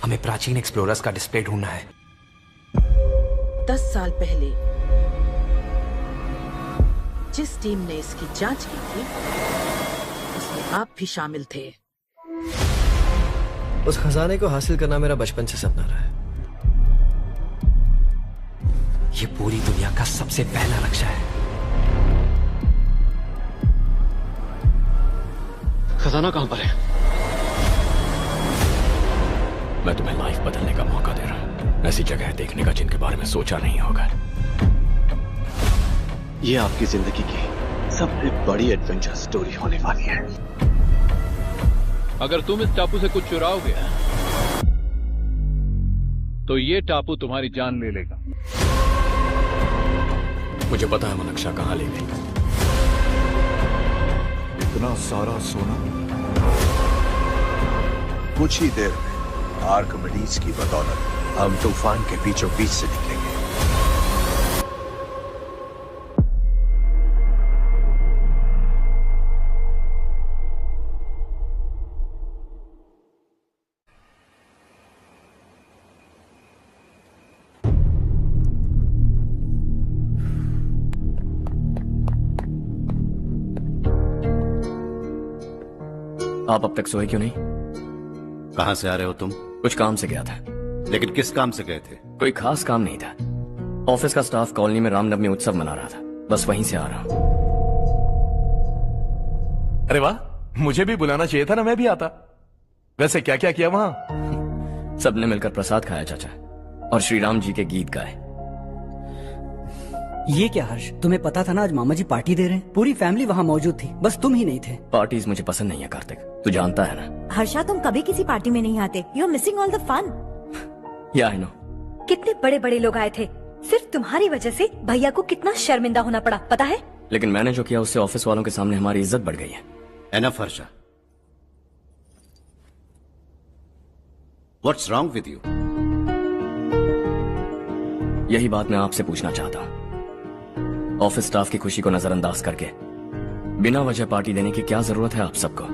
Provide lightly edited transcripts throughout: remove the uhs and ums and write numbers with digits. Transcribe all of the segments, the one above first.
हमें प्राचीन एक्सप्लोरर्स का डिस्प्ले ढूंढना है। 10 साल पहले जिस टीम ने इसकी जांच की थी उसमें आप भी शामिल थे। उस खजाने को हासिल करना मेरा बचपन से सपना रहा है। ये पूरी दुनिया का सबसे पहला लक्ष्य है। खजाना कहां पर है? मैं तुम्हें लाइफ बदलने का मौका दे रहा हूं। ऐसी जगह देखने का जिनके बारे में सोचा नहीं होगा। ये आपकी जिंदगी की सबसे बड़ी एडवेंचर स्टोरी होने वाली है। अगर तुम इस टापू से कुछ चुराओगे तो ये टापू तुम्हारी जान ले लेगा। मुझे पता है वो नक्शा कहां ले गई। इतना सारा सोना कुछ ही देर में आर्किमिडीज की बदौलत हम तूफान के बीचों बीच से निकलेंगे। आप अब तक सोए क्यों नहीं? कहां से आ रहे हो तुम? कुछ काम से गया था। लेकिन किस काम से गए थे? कोई खास काम नहीं था। ऑफिस का स्टाफ कॉलोनी में रामनवमी उत्सव मना रहा था, बस वहीं से आ रहा हूं। अरे वाह, मुझे भी बुलाना चाहिए था ना, मैं भी आता। वैसे क्या क्या किया वहां? सबने मिलकर प्रसाद खाया चाचा, और श्री राम जी के गीत गाए। ये क्या हर्ष, तुम्हें पता था ना आज मामा जी पार्टी दे रहे हैं? पूरी फैमिली वहाँ मौजूद थी, बस तुम ही नहीं थे। पार्टीज मुझे पसंद नहीं है कार्तिक, तू जानता है ना। हर्षा, तुम कभी किसी पार्टी में नहीं आते। You are missing all the fun. या आई नो। कितने बड़े बड़े लोग आए थे, सिर्फ तुम्हारी वजह से भैया को कितना शर्मिंदा होना पड़ा, पता है? लेकिन मैंने जो किया उससे ऑफिस वालों के सामने हमारी इज्जत बढ़ गई है। Enough Harsha, what's wrong with you? यही बात मैं आपसे पूछना चाहता हूँ। ऑफिस स्टाफ की खुशी को नजरअंदाज करके बिना वजह पार्टी देने की क्या जरूरत है आप सबको?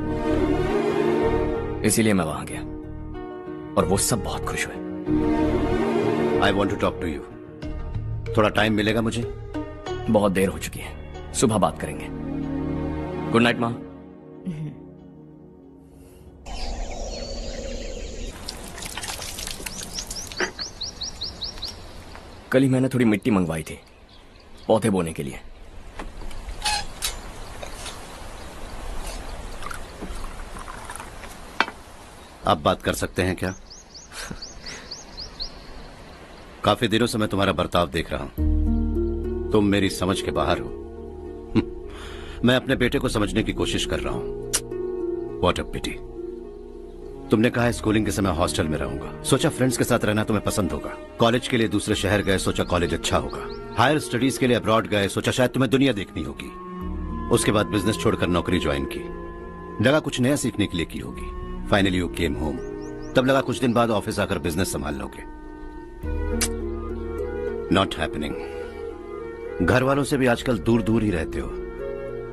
इसीलिए मैं वहां गया और वो सब बहुत खुश हुए। I want to talk to you. थोड़ा टाइम मिलेगा मुझे? बहुत देर हो चुकी है, सुबह बात करेंगे। गुड नाइट माँ। कल ही मैंने थोड़ी मिट्टी मंगवाई थी पौधे बोने के लिए। आप बात कर सकते हैं क्या? काफी दिनों से मैं तुम्हारा बर्ताव देख रहा हूं। तुम मेरी समझ के बाहर हो। मैं अपने बेटे को समझने की कोशिश कर रहा हूं। व्हाट अ पिटी। तुमने कहा स्कूलिंग के समय हॉस्टल में रहूंगा, सोचा फ्रेंड्स के साथ रहना तुम्हें पसंद होगा। कॉलेज के लिए दूसरे शहर गए, सोचा कॉलेज अच्छा होगा। हायर स्टडीज के लिए अब्रॉड गए, सोचा शायद तुम्हें दुनिया देखनी होगी। उसके बाद बिजनेस छोड़कर नौकरी ज्वाइन की, लगा कुछ नया सीखने के लिए की होगी। फाइनली यू केम होम, तब लगा कुछ दिन बाद ऑफिस आकर बिजनेस संभाल लोगे। Not happening. घर वालों से भी आजकल दूर दूर ही रहते हो।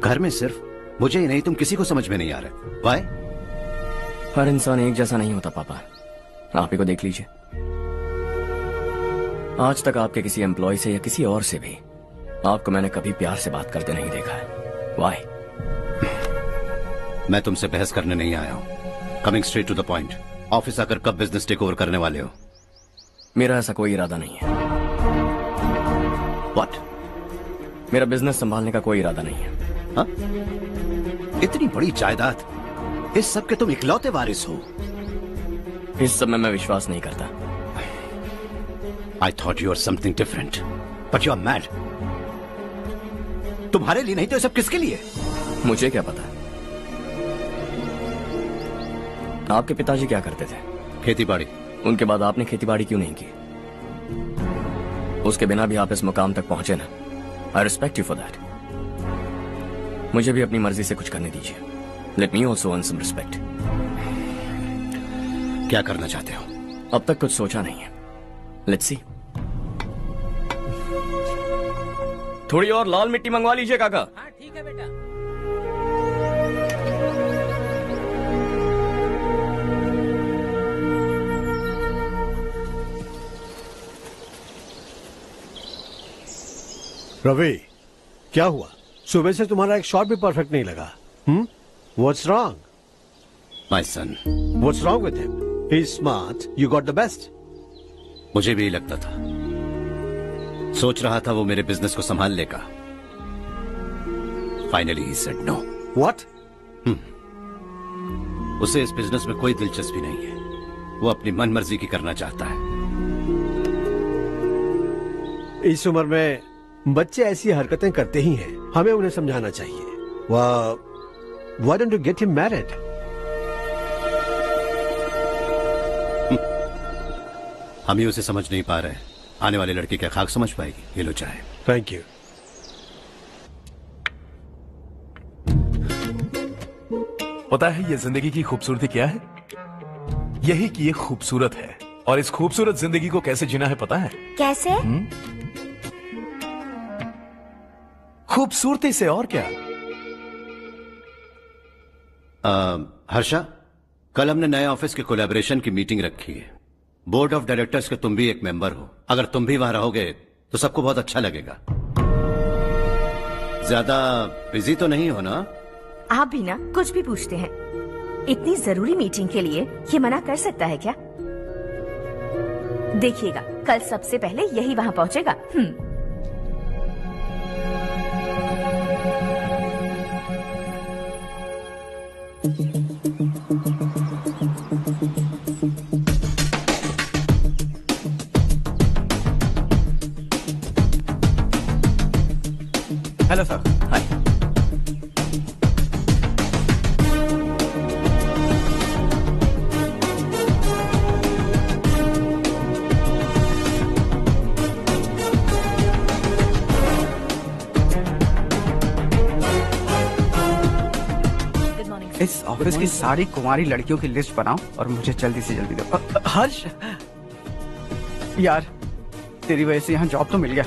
घर में सिर्फ मुझे ही नहीं, तुम किसी को समझ में नहीं आ रहे। व्हाई? हर इंसान एक जैसा नहीं होता पापा, आप ही को देख लीजिए। आज तक आपके किसी एम्प्लॉय से या किसी और से भी आपको मैंने कभी प्यार से बात करते नहीं देखा है। व्हाई? मैं तुमसे बहस करने नहीं आया हूं। Coming straight to the point, office आकर कब बिजनेस टेक ओवर करने वाले हो? मेरा ऐसा कोई इरादा नहीं है। व्हाट? मेरा बिजनेस संभालने का कोई इरादा नहीं है। हाँ? इतनी बड़ी जायदाद, इस सब के तुम इकलौते वारिस हो। इस सब में मैं विश्वास नहीं करता। I thought you were something different, but you are mad. तुम्हारे लिए नहीं तो ये सब किसके लिए? मुझे क्या पता। आपके पिताजी क्या करते थे? खेतीबाड़ी। उनके बाद आपने खेतीबाड़ी क्यों नहीं की? उसके बिना भी आप इस मुकाम तक पहुंचे ना। I respect you for that. मुझे भी अपनी मर्जी से कुछ करने दीजिए। Let me also earn some respect. क्या करना चाहते हो? अब तक कुछ सोचा नहीं है। Let's see. थोड़ी और लाल मिट्टी मंगवा लीजिए काका। हाँ ठीक है बेटा। रवि, क्या हुआ? सुबह से तुम्हारा एक शॉट भी परफेक्ट नहीं लगा। What's wrong? My son. What's wrong with him? He's smart. You got the best. मुझे भी लगता था, सोच रहा था वो मेरे बिजनेस को संभाल लेगा। Finally he said no. What? उसे इस बिजनेस में कोई दिलचस्पी नहीं है। वो अपनी मनमर्जी की करना चाहता है। इस उम्र में बच्चे ऐसी हरकतें करते ही हैं। हमें उन्हें समझाना चाहिए। Why don't you get him married? हम ही उसे समझ नहीं पा रहे। आने वाली लड़की क्या खाक समझ पाएगी? ये लो चाहे। Thank you. पता है ये जिंदगी की खूबसूरती क्या है? यही कि ये खूबसूरत है, और इस खूबसूरत जिंदगी को कैसे जीना है पता है? कैसे? खूबसूरती से, और क्या। हर्षा, कल हमने नए ऑफिस के कोलैबोरेशन की मीटिंग रखी है। बोर्ड ऑफ डायरेक्टर्स के तुम भी एक मेंबर हो। अगर तुम भी वहां रहोगे तो सबको बहुत अच्छा लगेगा। ज्यादा बिजी तो नहीं हो ना? आप भी ना कुछ भी पूछते हैं। इतनी जरूरी मीटिंग के लिए ये मना कर सकता है क्या? देखिएगा, कल सबसे पहले यही वहां पहुंचेगा। Hello sir. हाय। इस ऑफिस की सारी कुंवारी लड़कियों की लिस्ट बनाओ और मुझे जल्दी से जल्दी दो। हर्ष, यार तेरी वजह से यहाँ जॉब तो मिल गया।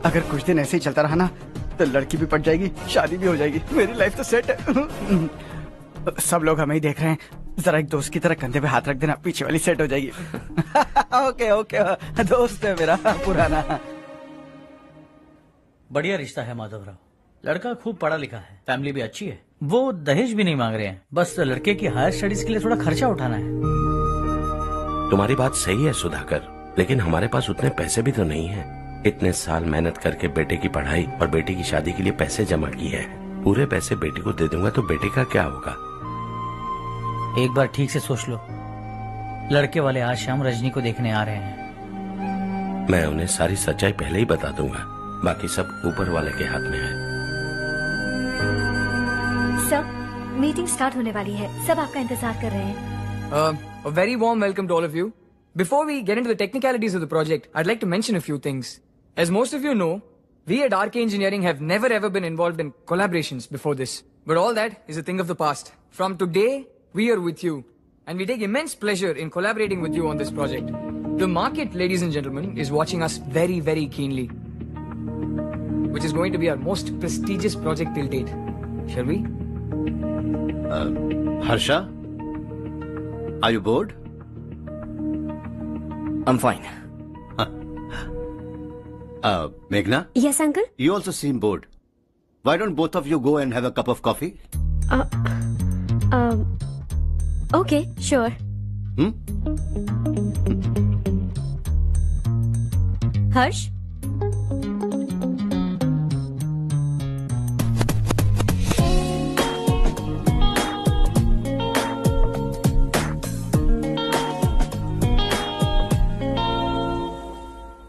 अगर कुछ दिन ऐसे ही चलता रहा ना तो लड़की भी पट जाएगी, शादी भी हो जाएगी, मेरी लाइफ तो सेट है। सब लोग हमें ही देख रहे हैं, जरा एक दोस्त की तरह कंधे पे हाथ रख देना, पीछे वाली सेट हो जाएगी। ओके ओके, दोस्त है मेरा पुराना। बढ़िया रिश्ता है माधव राव। लड़का खूब पढ़ा लिखा है, फैमिली भी अच्छी है। वो दहेज भी नहीं मांग रहे हैं, बस लड़के की हायर स्टडीज के लिए थोड़ा खर्चा उठाना है। तुम्हारी बात सही है सुधाकर, लेकिन हमारे पास उतने पैसे भी तो नहीं है। इतने साल मेहनत करके बेटे की पढ़ाई और बेटे की शादी के लिए पैसे जमा किए हैं। पूरे पैसे बेटे को दे दूंगा तो बेटे का क्या होगा? एक बार ठीक से सोच लो। लड़के वाले आज शाम रजनी को देखने आ रहे हैं। मैं उन्हें सारी सच्चाई पहले ही बता दूंगा, बाकी सब ऊपर वाले के हाथ में है। सर, मीटिंग स्टार्ट होने वाली है, सब आपका इंतजार कर रहे हैं। A very warm welcome to all of you. Before we get into the technicalities of the project, I'd like to mention a few things. As most of you know, we at RK Engineering have never ever been involved in collaborations before this. But all that is a thing of the past. From today, we are with you. And we take immense pleasure in collaborating with you on this project. The market, ladies and gentlemen, is watching us very, very keenly. Which is going to be our most prestigious project till date. Shall we? Harsha? Are you bored? I'm fine. Meghna? Yes, uncle? You also seem bored. Why don't both of you go and have a cup of coffee? Okay, sure. Harsh?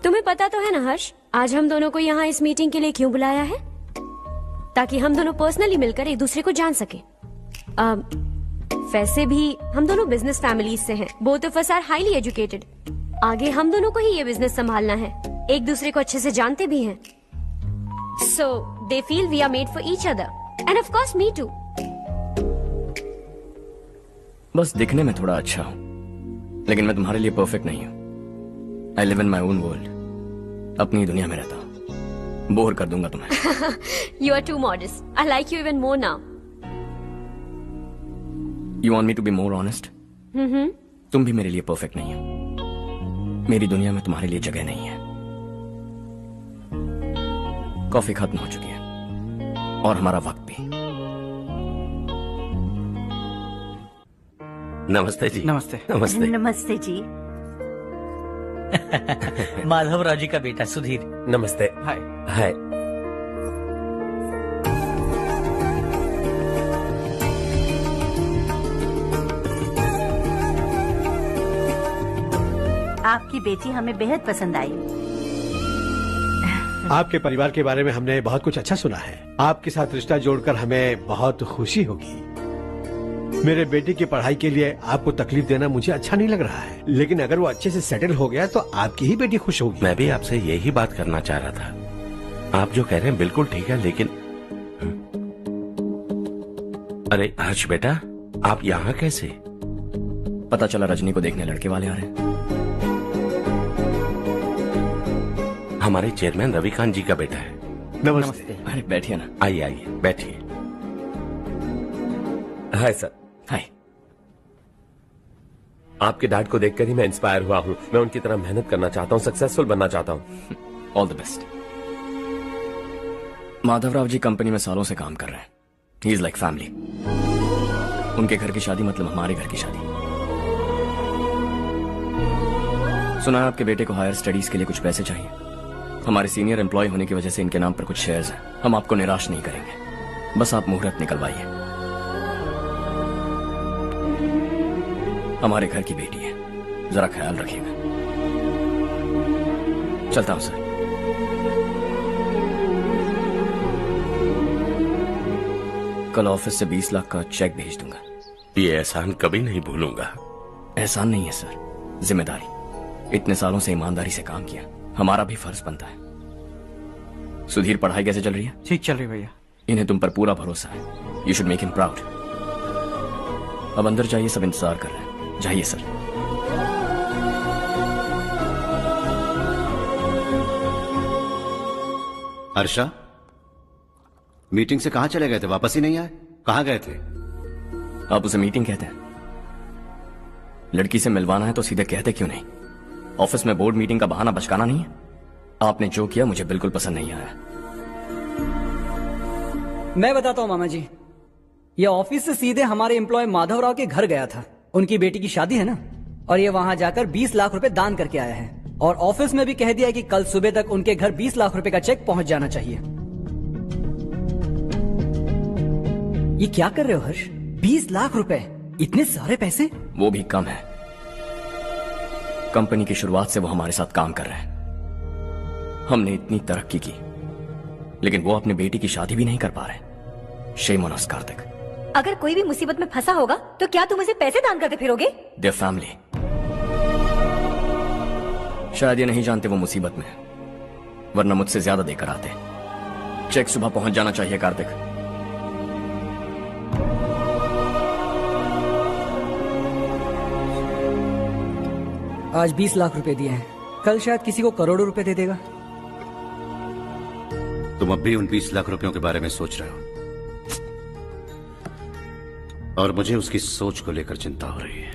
तुम्हें पता तो है ना हर्ष, आज हम दोनों को यहाँ इस मीटिंग के लिए क्यों बुलाया है? ताकि हम दोनों पर्सनली मिलकर एक दूसरे को जान सके। वैसे भी हम दोनों बिजनेस फैमिलीज से हैं। Both of us are highly educated. आगे हम दोनों को ही ये बिजनेस संभालना है, एक दूसरे को अच्छे से जानते भी हैं। So they feel we are made for each other and of course me too. बस दिखने में थोड़ा अच्छा हूँ, लेकिन मैं तुम्हारे लिए परफेक्ट नहीं हूँ। I live in my own world, अपनी दुनिया में रहता हूँ। बोर कर दूंगा तुम्हें। You are too modest. I like you even more now. You want me to be more honest? तुम भी मेरे लिए परफेक्ट नहीं हो। मेरी दुनिया में तुम्हारे लिए जगह नहीं है। कॉफी खत्म हो चुकी है और हमारा वक्त भी। नमस्ते जी। नमस्ते। नमस्ते। नमस्ते जी। माधवराव जी का बेटा सुधीर। नमस्ते। हाय। हाय। आपकी बेटी हमें बेहद पसंद आई। आपके परिवार के बारे में हमने बहुत कुछ अच्छा सुना है। आपके साथ रिश्ता जोड़कर हमें बहुत खुशी होगी। मेरे बेटे की पढ़ाई के लिए आपको तकलीफ देना मुझे अच्छा नहीं लग रहा है, लेकिन अगर वो अच्छे से सेटल हो गया तो आपकी ही बेटी खुश होगी। मैं भी आपसे यही बात करना चाह रहा था। आप जो कह रहे हैं बिल्कुल ठीक है, लेकिन अरे हर्ष बेटा, आप यहाँ कैसे? पता चला रजनी को देखने लड़के वाले आ रहे हैं। हमारे चेयरमैन रविकांत जी का बेटा है। नमस्ते। अरे बैठिए ना। आइए आइए बैठिए। Hi sir. हाय। आपके डैड को देखकर ही मैं इंस्पायर हुआ हूँ। मैं उनकी तरह मेहनत करना चाहता हूँ, सक्सेसफुल बनना चाहता हूँ। All the best. Madhavrao ji company में सालों से काम कर रहे हैं। He is like family. उनके घर की शादी मतलब हमारे घर की शादी। सुना है आपके बेटे को हायर स्टडीज के लिए कुछ पैसे चाहिए। हमारे सीनियर एम्प्लॉय होने की वजह से इनके नाम पर कुछ शेयर्स हैं। हम आपको निराश नहीं करेंगे, बस आप मुहूर्त निकलवाइए। हमारे घर की बेटी है, जरा ख्याल रखिएगा। चलता हूं सर। कल ऑफिस से 20 लाख का चेक भेज दूंगा। ये एहसान कभी नहीं भूलूंगा। एहसान नहीं है सर, जिम्मेदारी। इतने सालों से ईमानदारी से काम किया, हमारा भी फर्ज बनता है। सुधीर, पढ़ाई कैसे चल रही है? ठीक चल रही भैया। इन्हें तुम पर पूरा भरोसा है। You should make him proud. अब अंदर जाइए, सब इंतजार कर रहे हैं। जाइए सर। हर्षा, मीटिंग से कहां चले गए थे? वापस ही नहीं आए? कहां गए थे? आप उसे मीटिंग कहते हैं? लड़की से मिलवाना है तो सीधे कहते क्यों नहीं? ऑफिस में बोर्ड मीटिंग का बहाना बचकाना नहीं है। आपने जो किया मुझे बिल्कुल पसंद नहीं आया। मैं बताता हूँ मामा जी, ये ऑफिस से सीधे हमारे एम्प्लॉय माधवराव के घर गया था। उनकी बेटी की शादी है ना, और ये वहां जाकर 20 लाख रुपए दान करके आया है। और ऑफिस में भी कह दिया है कि कल सुबह तक उनके घर 20 लाख रुपए का चेक पहुंच जाना चाहिए। ये क्या कर रहे हो हर्ष? 20 लाख रुपए, इतने सारे पैसे? वो भी कम है। कंपनी की शुरुआत से वो हमारे साथ काम कर रहे हैं। हमने इतनी तरक्की की, लेकिन वो अपनी बेटी की शादी भी नहीं कर पा रहे। Shame on us Kartik. अगर कोई भी मुसीबत में फंसा होगा तो क्या तुम उसे पैसे दान करते फिरोगे? Their family. शायद ये नहीं जानते वो मुसीबत में है, वरना मुझसे ज्यादा देकर आते। चेक सुबह पहुंच जाना चाहिए कार्तिक। आज 20 लाख रुपए दिए हैं, कल शायद किसी को करोड़ों रुपए दे देगा। तुम अब भी उन 20 लाख रुपयों के बारे में सोच रहे हो, और मुझे उसकी सोच को लेकर चिंता हो रही है।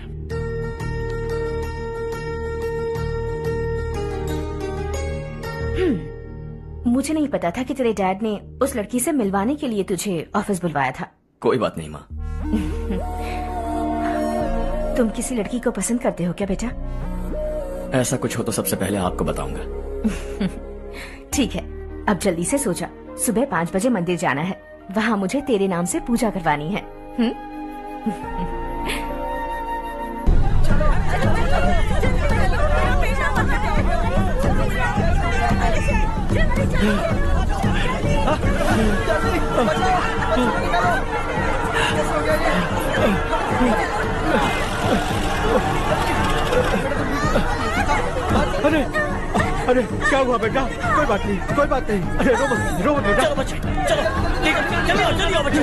मुझे नहीं पता था कि तेरे डैड ने उस लड़की से मिलवाने के लिए तुझे ऑफिस बुलवाया था। कोई बात नहीं माँ। तुम किसी लड़की को पसंद करते हो क्या बेटा? ऐसा कुछ हो तो सबसे पहले आपको बताऊंगा। ठीक है, अब जल्दी से सो जा। सुबह 5 बजे मंदिर जाना है, वहाँ मुझे तेरे नाम से पूजा करवानी है। अरे अरे क्या हुआ बेटा? कोई बात नहीं, कोई बात नहीं। अरे रो मत बेटा। चलो बच्चे, चलो जल्दी आओ बच्चे।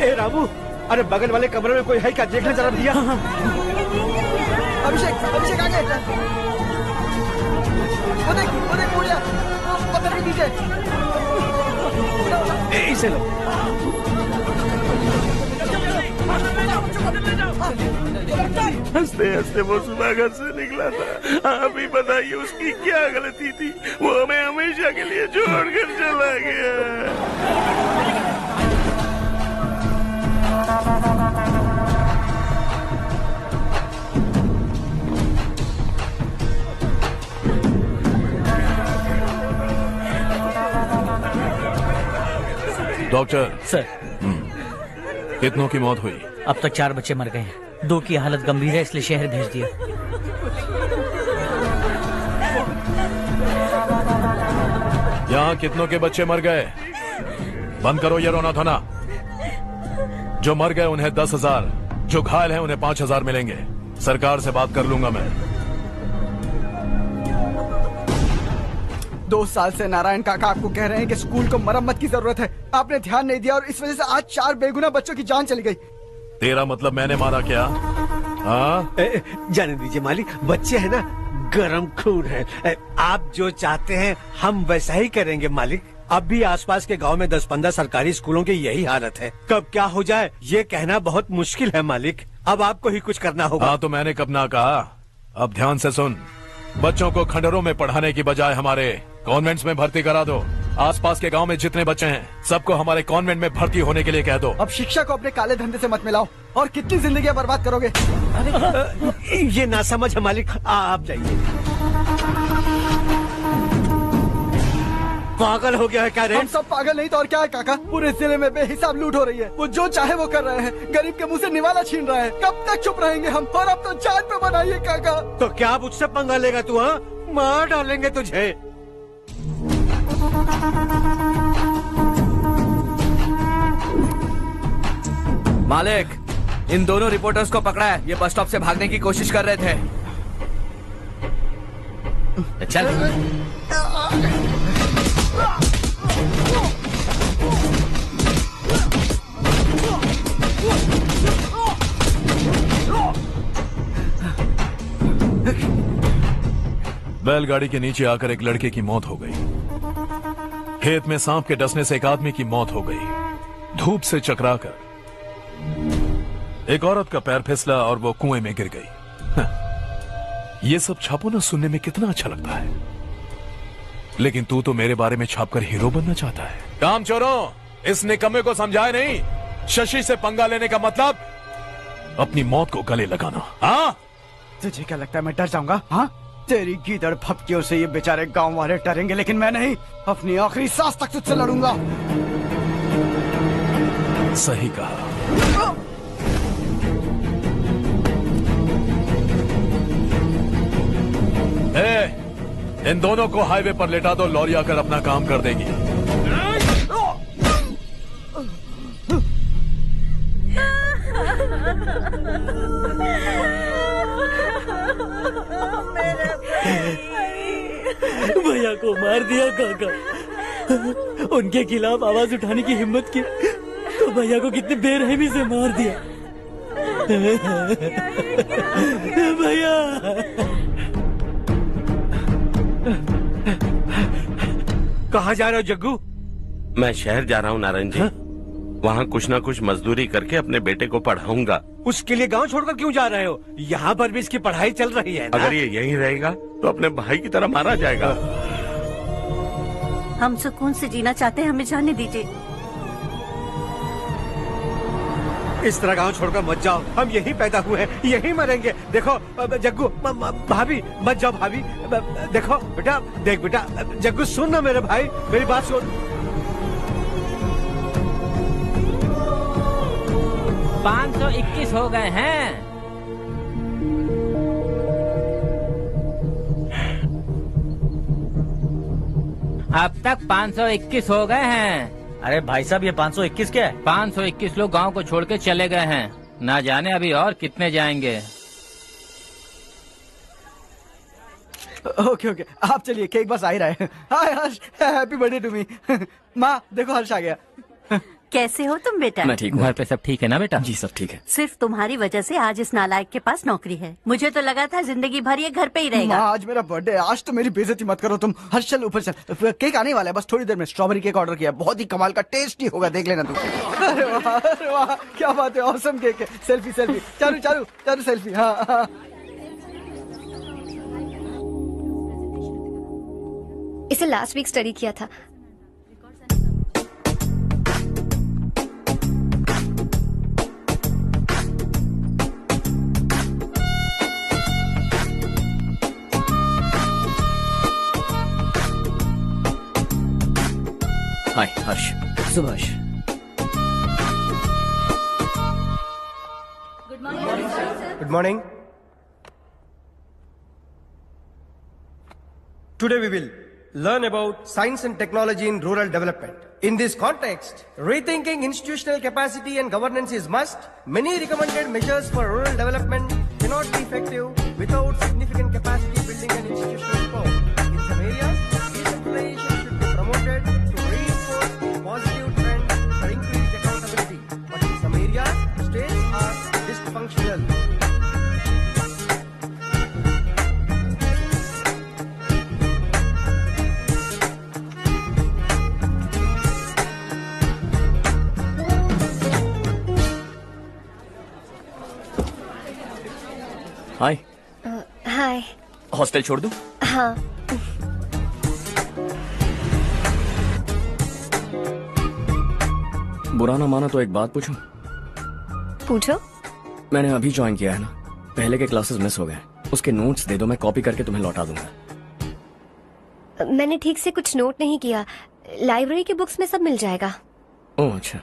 ए रामू, अरे बगल वाले कमरे में कोई है क्या? देखने जरा भैया। अभिषेक, अभिषेक आ गए। वो देख मुड़िया, वो पत्थर के नीचे। इसे लो। चलो हंसते हंसते वो सुबह घर से निकला था। आप ही बताइए उसकी क्या गलती थी, वो हमें हमेशा के लिए छोड़कर चला गया। डॉक्टर सर, कितनों की मौत हुई? अब तक 4 बच्चे मर गए हैं, 2 की हालत गंभीर है, इसलिए शहर भेज दिया। यहाँ कितनों के बच्चे मर गए? बंद करो ये रोना धोना। जो मर गए उन्हें 10,000, जो घायल हैं उन्हें 5,000 मिलेंगे। सरकार से बात कर लूंगा मैं। 2 साल से नारायण काका आपको कह रहे हैं कि स्कूल को मरम्मत की जरूरत है। आपने ध्यान नहीं दिया और इस वजह से आज 4 बेगुनाह बच्चों की जान चली गई। तेरा मतलब मैंने मारा क्या? हाँ, जाने दीजिए मालिक, बच्चे हैं ना, गरम खून है। आप जो चाहते हैं हम वैसा ही करेंगे मालिक। अब भी आसपास के गांव में 10-15 सरकारी स्कूलों की यही हालत है। कब क्या हो जाए ये कहना बहुत मुश्किल है मालिक। अब आपको ही कुछ करना होगा। हाँ तो मैंने कब ना कहा। अब ध्यान से सुन, बच्चों को खंडरों में पढ़ाने की बजाय हमारे कॉन्वेंट्स में भर्ती करा दो। आसपास के गांव में जितने बच्चे हैं सबको हमारे कॉन्वेंट में भर्ती होने के लिए कह दो। अब शिक्षा को अपने काले धंधे से मत मिलाओ, और कितनी जिंदगियां बर्बाद करोगे। ये ना समझ है मालिक, आप जाइए। पागल हो गया है क्या रे? हम सब पागल नहीं तो और क्या है काका। पूरे जिले में बेहिसाब लूट हो रही है। वो जो चाहे वो कर रहे हैं, गरीब के मुंह से निवाला छीन रहा है। कब तक चुप रहेंगे हम? और अब तो जान पे बनाइए काका। तो क्या मुझसे पंगा लेगा तू? हाँ, मार डालेंगे तुझे। मालिक, इन दोनों रिपोर्टर्स को पकड़ा है। ये बस स्टॉप से भागने की कोशिश कर रहे थे। चल। बैलगाड़ी के नीचे आकर एक लड़के की मौत हो गई। खेत में सांप के डसने से एक आदमी की मौत हो गई। धूप से चकराकर एक औरत का पैर फिसला और वो कुएं में गिर गई। ये सब छापो ना, सुनने में कितना अच्छा लगता है, लेकिन तू तो मेरे बारे में छापकर हीरो बनना चाहता है। काम चोरों, इस निकम्मे को समझाए नहीं। शशि से पंगा लेने का मतलब अपनी मौत को गले लगाना। हाँ, तुझे क्या लगता है मैं डर जाऊंगा? हाँ, तेरी गीदड़ फपकियों से ये बेचारे गांव वाले डरेंगे, लेकिन मैं नहीं। अपनी आखिरी सांस तक तुझसे लड़ूंगा। सही कहा। इन दोनों को हाईवे पर लेटा दो, लॉरी आकर अपना काम कर देगी। भैया को मार दिया काका। उनके खिलाफ आवाज उठाने की हिम्मत की तो भैया को कितनी बेरहमी से मार दिया। भैया कहाँ जा रहे हो जग्गू? मैं शहर जा रहा हूँ नारायण जी। वहाँ कुछ ना कुछ मजदूरी करके अपने बेटे को पढ़ाऊंगा। उसके लिए गांव छोड़कर क्यों जा रहे हो? यहाँ पर भी इसकी पढ़ाई चल रही है ना? अगर ये यहीं रहेगा तो अपने भाई की तरह मारा जाएगा। हम सुकून से जीना चाहते हैं, हमें जाने दीजिए। इस तरह गांव छोड़कर मत जाओ, हम यहीं पैदा हुए हैं, यहीं मरेंगे। देखो जग्गू, भाभी मत जाओ भाभी। देखो बेटा, देख बेटा, जग्गू सुन ना मेरे भाई, मेरी बात सुन। 521 हो गए हैं। अब तक 521 हो गए हैं। अरे भाई साहब, ये 521 क्या है? 521 लोग गांव को छोड़ के चले गए हैं। ना जाने अभी और कितने जाएंगे। ओके ओके, आप चलिए, केक बस आ ही रहा है। हाय हर्ष, हैप्पी बर्थडे टू मी। माँ देखो, हर्ष आ गया। कैसे हो तुम बेटा? मैं ठीक हूँ। घर पे सब ठीक है ना बेटा? जी सब ठीक है। सिर्फ तुम्हारी वजह से आज इस नालायक के पास नौकरी है। मुझे तो लगा था जिंदगी भर ये घर पे ही रहेगा। माँ, आज मेरा बर्थडे है, आज तो मेरी बेइज्जती मत करो तुम। हर्ष चल ऊपर चल, केक आने वाला है बस थोड़ी देर में। स्ट्रॉबेरी केक ऑर्डर किया, बहुत ही कमाल का टेस्टी होगा, देख लेना तुम। अरे वाह, क्या बात है, ऑसम केक है। Selfie selfie, Charu Charu Charu selfie. हाँ। इसे लास्ट वीक स्टडी किया था। हाय हर्ष। Subhash. Good morning. Today we will learn about science and technology in rural development. In this context, rethinking institutional capacity and governance is must. Many recommended measures for rural development cannot be effective without significant capacity building and institutional support. In some areas, decentralization should be promoted to reinforce positive trends for increased accountability. But in some areas, states are dysfunctional. Hi. Hi. Hostel छोड़ दूं? हाँ। बुरा ना माना तो एक बात पूछूं? पूछो। मैंने अभी ज्वाइन किया है ना, पहले के क्लासेस मिस हो गए। उसके नोट्स दे दो, मैं कॉपी करके तुम्हें लौटा दूंगा। मैंने ठीक से कुछ नोट नहीं किया। लाइब्रेरी के बुक्स में सब मिल जाएगा। ओह अच्छा।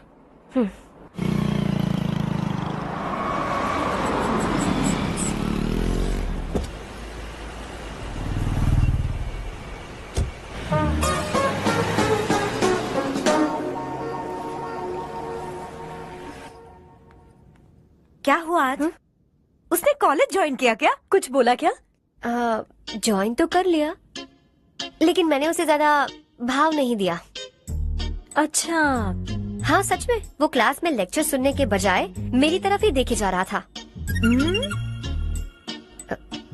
क्या हुआ आज? उसने कॉलेज ज्वाइन किया क्या? कुछ बोला क्या? ज्वाइन तो कर लिया, लेकिन मैंने उसे ज्यादा भाव नहीं दिया। अच्छा। हाँ सच में, वो क्लास में लेक्चर सुनने के बजाय मेरी तरफ ही देखे जा रहा था।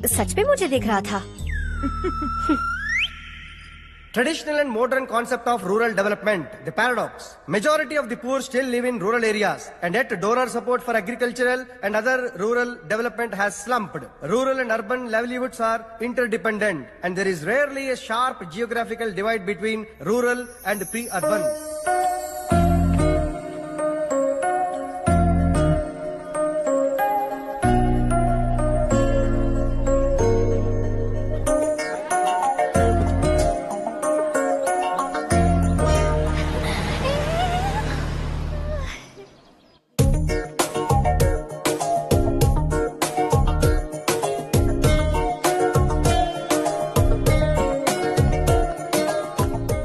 सच में मुझे देख रहा था। Traditional and modern concept of rural development, the paradox. Majority of the poor still live in rural areas, and yet donor support for agricultural and other rural development has slumped. Rural and urban livelihoods are interdependent, and there is rarely a sharp geographical divide between rural and pre-urban.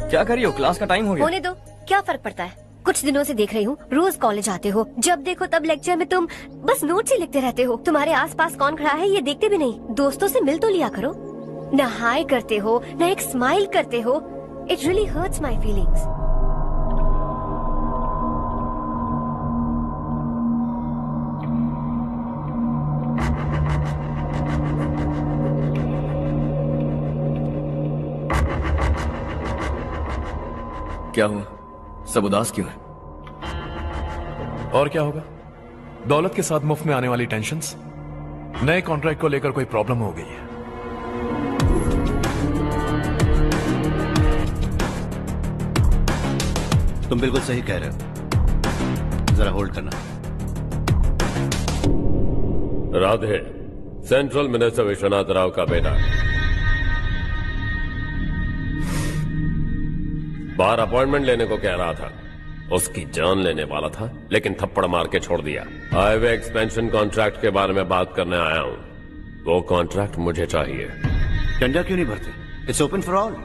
क्या कर रही हो? Class का time हो गया। होने दो, क्या फर्क पड़ता है। कुछ दिनों से देख रही हूँ, रोज कॉलेज आते हो, जब देखो तब लेक्चर में तुम बस नोट्स ही लिखते रहते हो। तुम्हारे आसपास कौन खड़ा है ये देखते भी नहीं। दोस्तों से मिल तो लिया करो। न हाय करते हो, न एक स्माइल करते हो। It really hurts my feelings. क्या हुआ? सब उदास क्यों है? और क्या होगा? दौलत के साथ मुफ्त में आने वाली टेंशन्स। नए कॉन्ट्रैक्ट को लेकर कोई प्रॉब्लम हो गई है। तुम बिल्कुल सही कह रहे हो, जरा होल्ड करना। राधे, सेंट्रल मिनिस्टर विश्वनाथ राव का बेटा। बाहर अपॉइंटमेंट लेने को कह रहा था। उसकी जान लेने वाला था, लेकिन थप्पड़ मार के छोड़ दिया। हाईवे एक्सपेंशन कॉन्ट्रैक्ट के बारे में बात करने आया हूं। वो कॉन्ट्रैक्ट मुझे चाहिए। टेंडर क्यों नहीं भरते? It's open for all.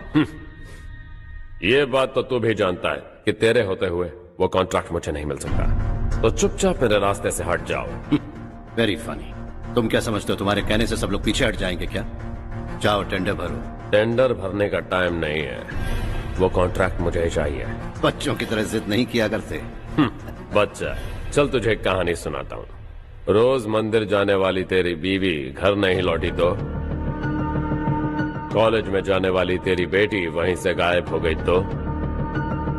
ये बात तो तू भी जानता है कि तेरे होते हुए वो कॉन्ट्रैक्ट मुझे नहीं मिल सकता। तो चुपचाप मेरे रास्ते से हट जाओ। Very funny. तुम क्या समझते हो, तुम्हारे कहने से सब लोग पीछे हट जाएंगे क्या? जाओ टेंडर भरो। टेंडर भरने का टाइम नहीं है, वो कॉन्ट्रैक्ट मुझे चाहिए। बच्चों की तरह जिद नहीं किया करते। बच्चा, चल तुझे एक कहानी सुनाता हूँ। रोज मंदिर जाने वाली तेरी बीवी घर नहीं लौटी तो, कॉलेज में जाने वाली तेरी बेटी वहीं से गायब हो गई तो,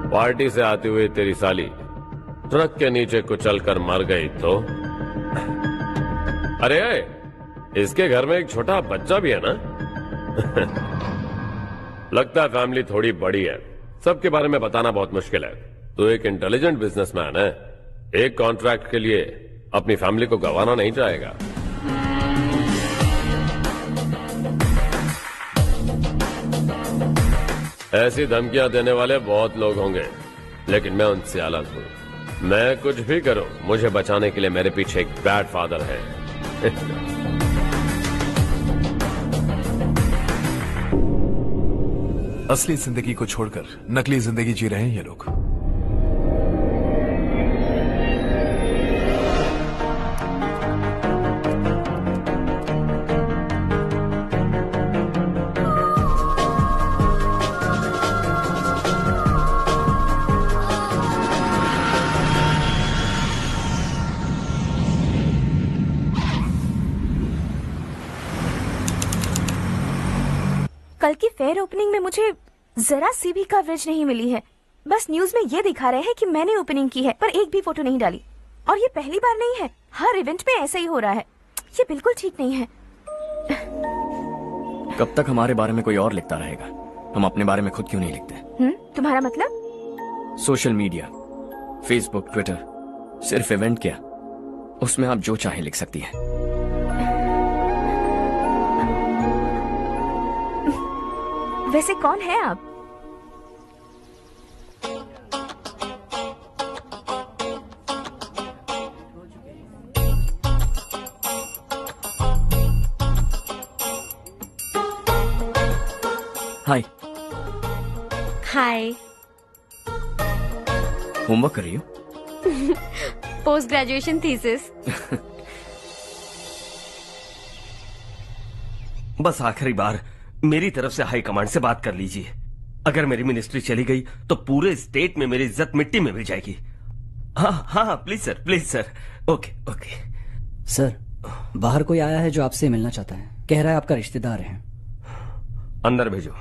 पार्टी से आती हुई तेरी साली ट्रक के नीचे कुचलकर मर गई तो, अरे इसके घर में एक छोटा बच्चा भी है ना। लगता है फैमिली थोड़ी बड़ी है, सबके बारे में बताना बहुत मुश्किल है। तो एक इंटेलिजेंट बिजनेसमैन है, एक कॉन्ट्रैक्ट के लिए अपनी फैमिली को गंवाना नहीं चाहेगा। ऐसी धमकियां देने वाले बहुत लोग होंगे, लेकिन मैं उनसे अलग हूं। मैं कुछ भी करूं, मुझे बचाने के लिए मेरे पीछे एक बैड फादर है। असली जिंदगी को छोड़कर नकली जिंदगी जी रहे हैं ये लोग। कल की फेयर ओपनिंग में मुझे जरा सी भी कवरेज नहीं मिली है। बस न्यूज में ये दिखा रहे हैं कि मैंने ओपनिंग की है, पर एक भी फोटो नहीं डाली। और ये पहली बार नहीं है, हर इवेंट में ऐसा ही हो रहा है। ये बिल्कुल ठीक नहीं है। कब तक हमारे बारे में कोई और लिखता रहेगा? हम अपने बारे में खुद क्यों नहीं लिखते? तुम्हारा मतलब? सोशल मीडिया, फेसबुक, ट्विटर, सिर्फ इवेंट क्या, उसमें आप जो चाहे लिख सकती हैं। वैसे कौन है आप? हाय। हाय। होमवर्क कर रही हो? Post graduation thesis. बस आखिरी बार मेरी तरफ से हाई कमांड से बात कर लीजिए। अगर मेरी मिनिस्ट्री चली गई तो पूरे स्टेट में मेरी इज्जत मिट्टी में मिल जाएगी। हाँ हाँ please sir, please sir. Okay okay sir, बाहर कोई आया है जो आपसे मिलना चाहता है। कह रहा है आपका रिश्तेदार है। अंदर भेजो।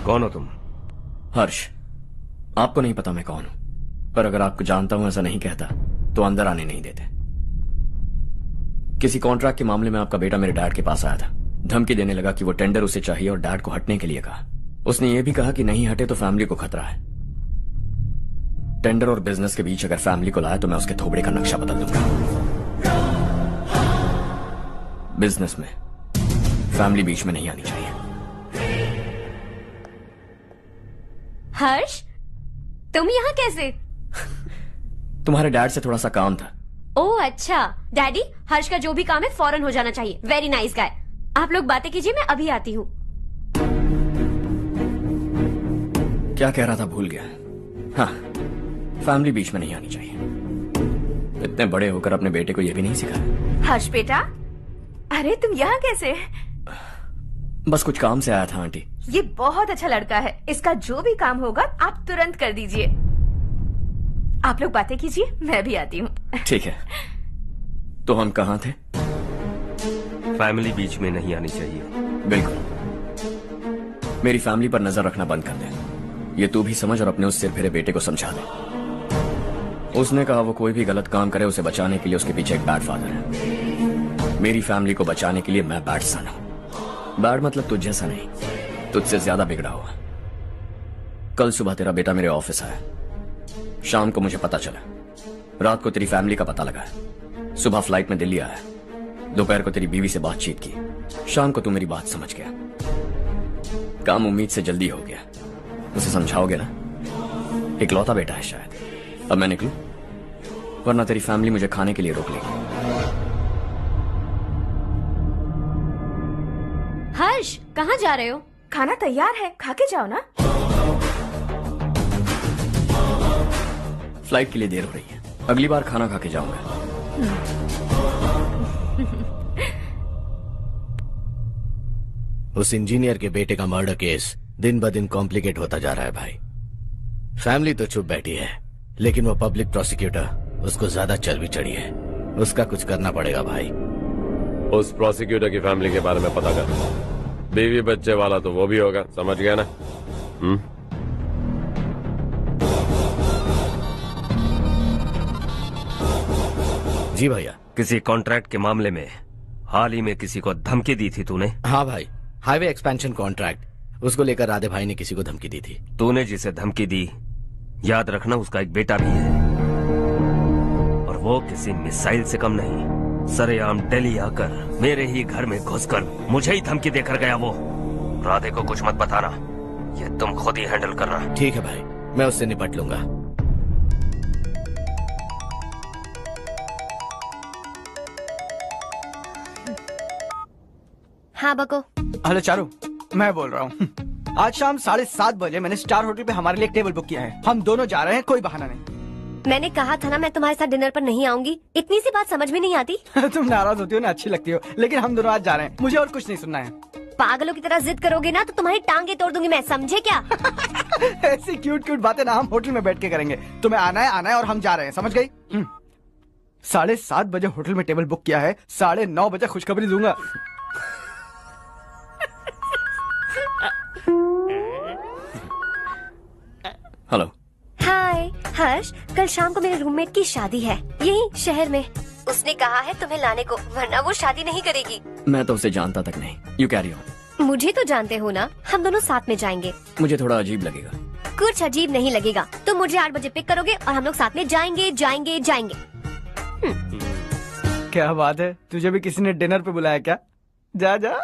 कौन हो तुम? हर्ष। आपको नहीं पता मैं कौन हूं, पर अगर आपको जानता हूं ऐसा नहीं कहता तो अंदर आने नहीं देते। किसी कॉन्ट्रैक्ट के मामले में आपका बेटा मेरे डैड के पास आया था। धमकी देने लगा कि वो टेंडर उसे चाहिए और डैड को हटने के लिए कहा। उसने ये भी कहा कि नहीं हटे तो फैमिली को खतरा है। टेंडर और बिजनेस के बीच अगर फैमिली को लाया तो मैं उसके थोबड़े का नक्शा बदल दूंगा। बिजनेस में फैमिली बीच में नहीं आनी चाहिए। हर्ष, तुम यहाँ कैसे? तुम्हारे डैड से थोड़ा सा काम था। ओह अच्छा। डैडी, हर्ष का जो भी काम है फौरन हो जाना चाहिए। Very nice guy. आप लोग बातें कीजिए, मैं अभी आती हूँ। क्या कह रहा था भूल गया। हाँ, फैमिली बीच में नहीं आनी चाहिए। इतने बड़े होकर अपने बेटे को यह भी नहीं सिखाया। हर्ष बेटा, अरे तुम यहाँ कैसे? बस कुछ काम से आया था आंटी। ये बहुत अच्छा लड़का है। इसका जो भी काम होगा आप तुरंत कर दीजिए। आप लोग बातें कीजिए, मैं भी आती हूँ। ठीक है। तो हम कहाँ थे? फैमिली बीच में नहीं आनी चाहिए। बिल्कुल। मेरी फैमिली पर नजर रखना बंद कर दे। ये तू भी समझ और अपने उस सिर फिरे बेटे को समझा दे। उसने कहा वो कोई भी गलत काम करे उसे बचाने के लिए उसके पीछे एक बैड फादर है। मेरी फैमिली को बचाने के लिए मैं बैड सन हूं। बैड मतलब तुझ जैसा नहीं, तुझसे ज्यादा बिगड़ा हुआ। कल सुबह तेरा बेटा मेरे ऑफिस आया। शाम को मुझे पता चला। रात को तेरी फैमिली का पता लगा। सुबह फ्लाइट में दिल्ली आया। दोपहर को तेरी बीवी से बातचीत की। शाम को तू मेरी बात समझ गया। काम उम्मीद से जल्दी हो गया। उसे समझाओगे ना? इकलौता बेटा है शायद। अब मैं निकलूं, वरना तेरी फैमिली मुझे खाने के लिए रोक लेगी। हर्ष, कहाँ जा रहे हो? खाना तैयार है, खा के जाओ ना। फ्लाइट के लिए देर हो रही है। अगली बार खाना खा के जाऊंगा। उस इंजीनियर के बेटे का मर्डर केस दिन ब दिन कॉम्प्लिकेट होता जा रहा है भाई। फैमिली तो चुप बैठी है, लेकिन वो पब्लिक प्रोसिक्यूटर उसको ज्यादा चर्बी चढ़ी है। उसका कुछ करना पड़ेगा भाई। उस प्रोसिक्यूटर की फैमिली के बारे में पता कर। बीवी बच्चे वाला तो वो भी होगा, समझ गया ना? जी भैया। किसी कॉन्ट्रैक्ट के मामले में हाल ही में किसी को धमकी दी थी तूने? हाँ भाई, हाईवे एक्सपेंशन कॉन्ट्रैक्ट, उसको लेकर राधे भाई ने किसी को धमकी दी थी। तूने जिसे धमकी दी, याद रखना उसका एक बेटा भी है, और वो किसी मिसाइल से कम नहीं। सरेआम दिल्ली आकर मेरे ही घर में घुसकर मुझे ही धमकी देकर गया वो। राधे को कुछ मत बताना, ये तुम खुद ही हैंडल करना। ठीक है भाई, मैं उससे निपट लूंगा। हाँ बको। हेलो चारू, मैं बोल रहा हूँ। आज शाम 7:30 बजे मैंने स्टार होटल पे हमारे लिए एक टेबल बुक किया है। हम दोनों जा रहे हैं, कोई बहाना नहीं। मैंने कहा था ना मैं तुम्हारे साथ डिनर पर नहीं आऊंगी। इतनी सी बात समझ में नहीं आती? तुम नाराज होती हो ना, अच्छी लगती हो, लेकिन हम दोनों आज जा रहे हैं। मुझे और कुछ नहीं सुनना है। पागलों की तरह जिद करोगे ना तो तुम्हारी टांगे तोड़ दूंगी मैं, समझे क्या? ऐसी क्यूट क्यूट बातें ना हम होटल में बैठ के करेंगे। तुम्हें आना है और हम जा रहे हैं, समझ गई? 7:30 बजे होटल में टेबल बुक किया है, 9:30 बजे खुशखबरी दूंगा। हेलो। हाय हर्ष, कल शाम को मेरे रूममेट की शादी है यही शहर में। उसने कहा है तुम्हें लाने को, वरना वो शादी नहीं करेगी। मैं तो उसे जानता तक नहीं। You carry on. मुझे तो जानते हो ना, हम दोनों साथ में जाएंगे। मुझे थोड़ा अजीब लगेगा। कुछ अजीब नहीं लगेगा। तुम मुझे 8 बजे पिक करोगे और हम लोग साथ में जाएंगे जाएंगे जाएंगे। क्या बात है, तुझे भी किसी ने डिनर पे बुलाया क्या? जा जा।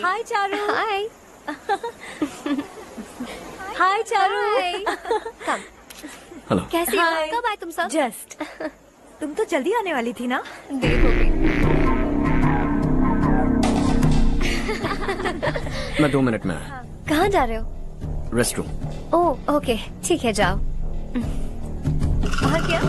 हाय चारू। हाय। हाय चारू। कम। हेलो। कैसी हो? कब आए तुम सब? जस्ट। तुम तो जल्दी आने वाली थी ना? देर हो गई। मैं 2 मिनट में आया। कहाँ जा रहे हो? रेस्टरूम। ओह ओके, ठीक है जाओ। और क्या?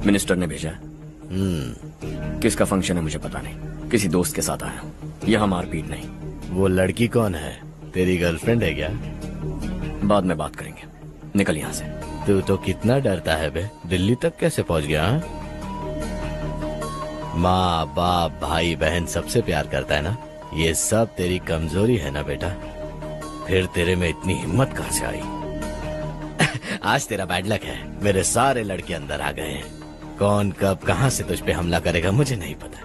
मिनिस्टर ने भेजा। किसका फंक्शन है मुझे पता नहीं, किसी दोस्त के साथ आया हूँ। यहाँ मारपीट नहीं। वो लड़की कौन है? तेरी गर्लफ्रेंड है क्या? बाद में बात करेंगे, निकल यहाँ से। तू तो कितना डरता है बे, दिल्ली तक कैसे पहुँच गया? माँ बाप भाई बहन सबसे प्यार करता है ना, ये सब तेरी कमजोरी है ना बेटा। फिर तेरे में इतनी हिम्मत कहाँ से आई? आज तेरा बैड लक है, मेरे सारे लड़के अंदर आ गए हैं। कौन कब कहां से तुझ पे हमला करेगा मुझे नहीं पता।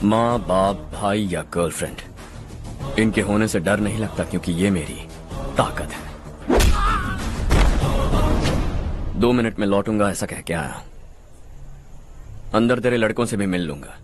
माँ बाप भाई या गर्लफ्रेंड, इनके होने से डर नहीं लगता, क्योंकि ये मेरी ताकत है। 2 मिनट में लौटूंगा ऐसा कह के आया। अंदर तेरे लड़कों से भी मिल लूंगा।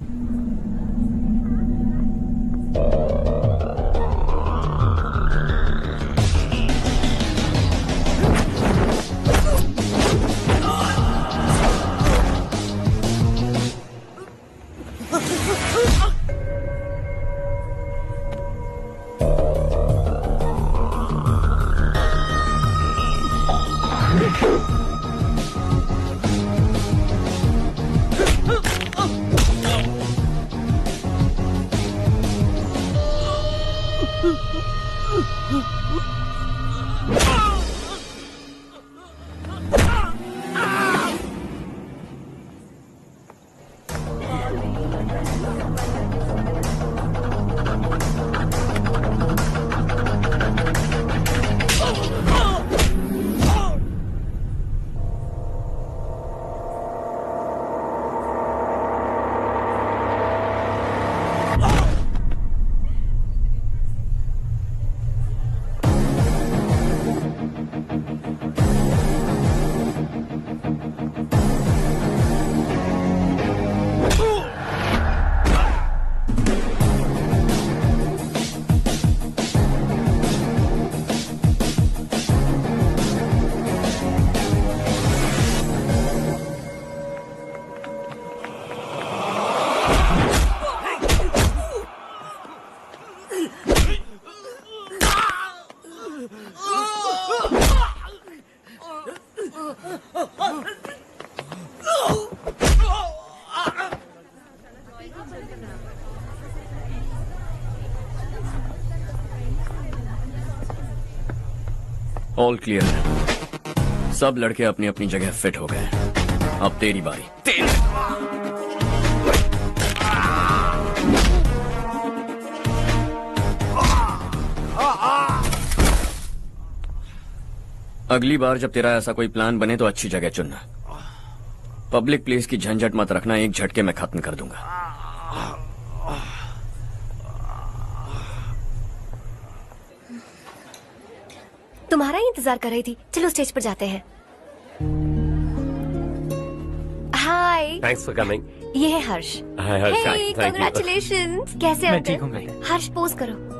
ऑल क्लियर है। सब लड़के अपनी अपनी जगह फिट हो गए। अब तेरी बारी। अगली बार जब तेरा ऐसा कोई प्लान बने तो अच्छी जगह चुनना। पब्लिक प्लेस की झंझट मत रखना, एक झटके में खत्म कर दूंगा। तुम्हारा ही इंतजार कर रही थी। चलो स्टेज पर जाते हैं। हाय। Thanks for coming. ये है Harsh. Hi Harsh, Hey, thank you. congratulations। कैसे मैं हो ठीक तुम? हूँ, हर्ष पोज करो।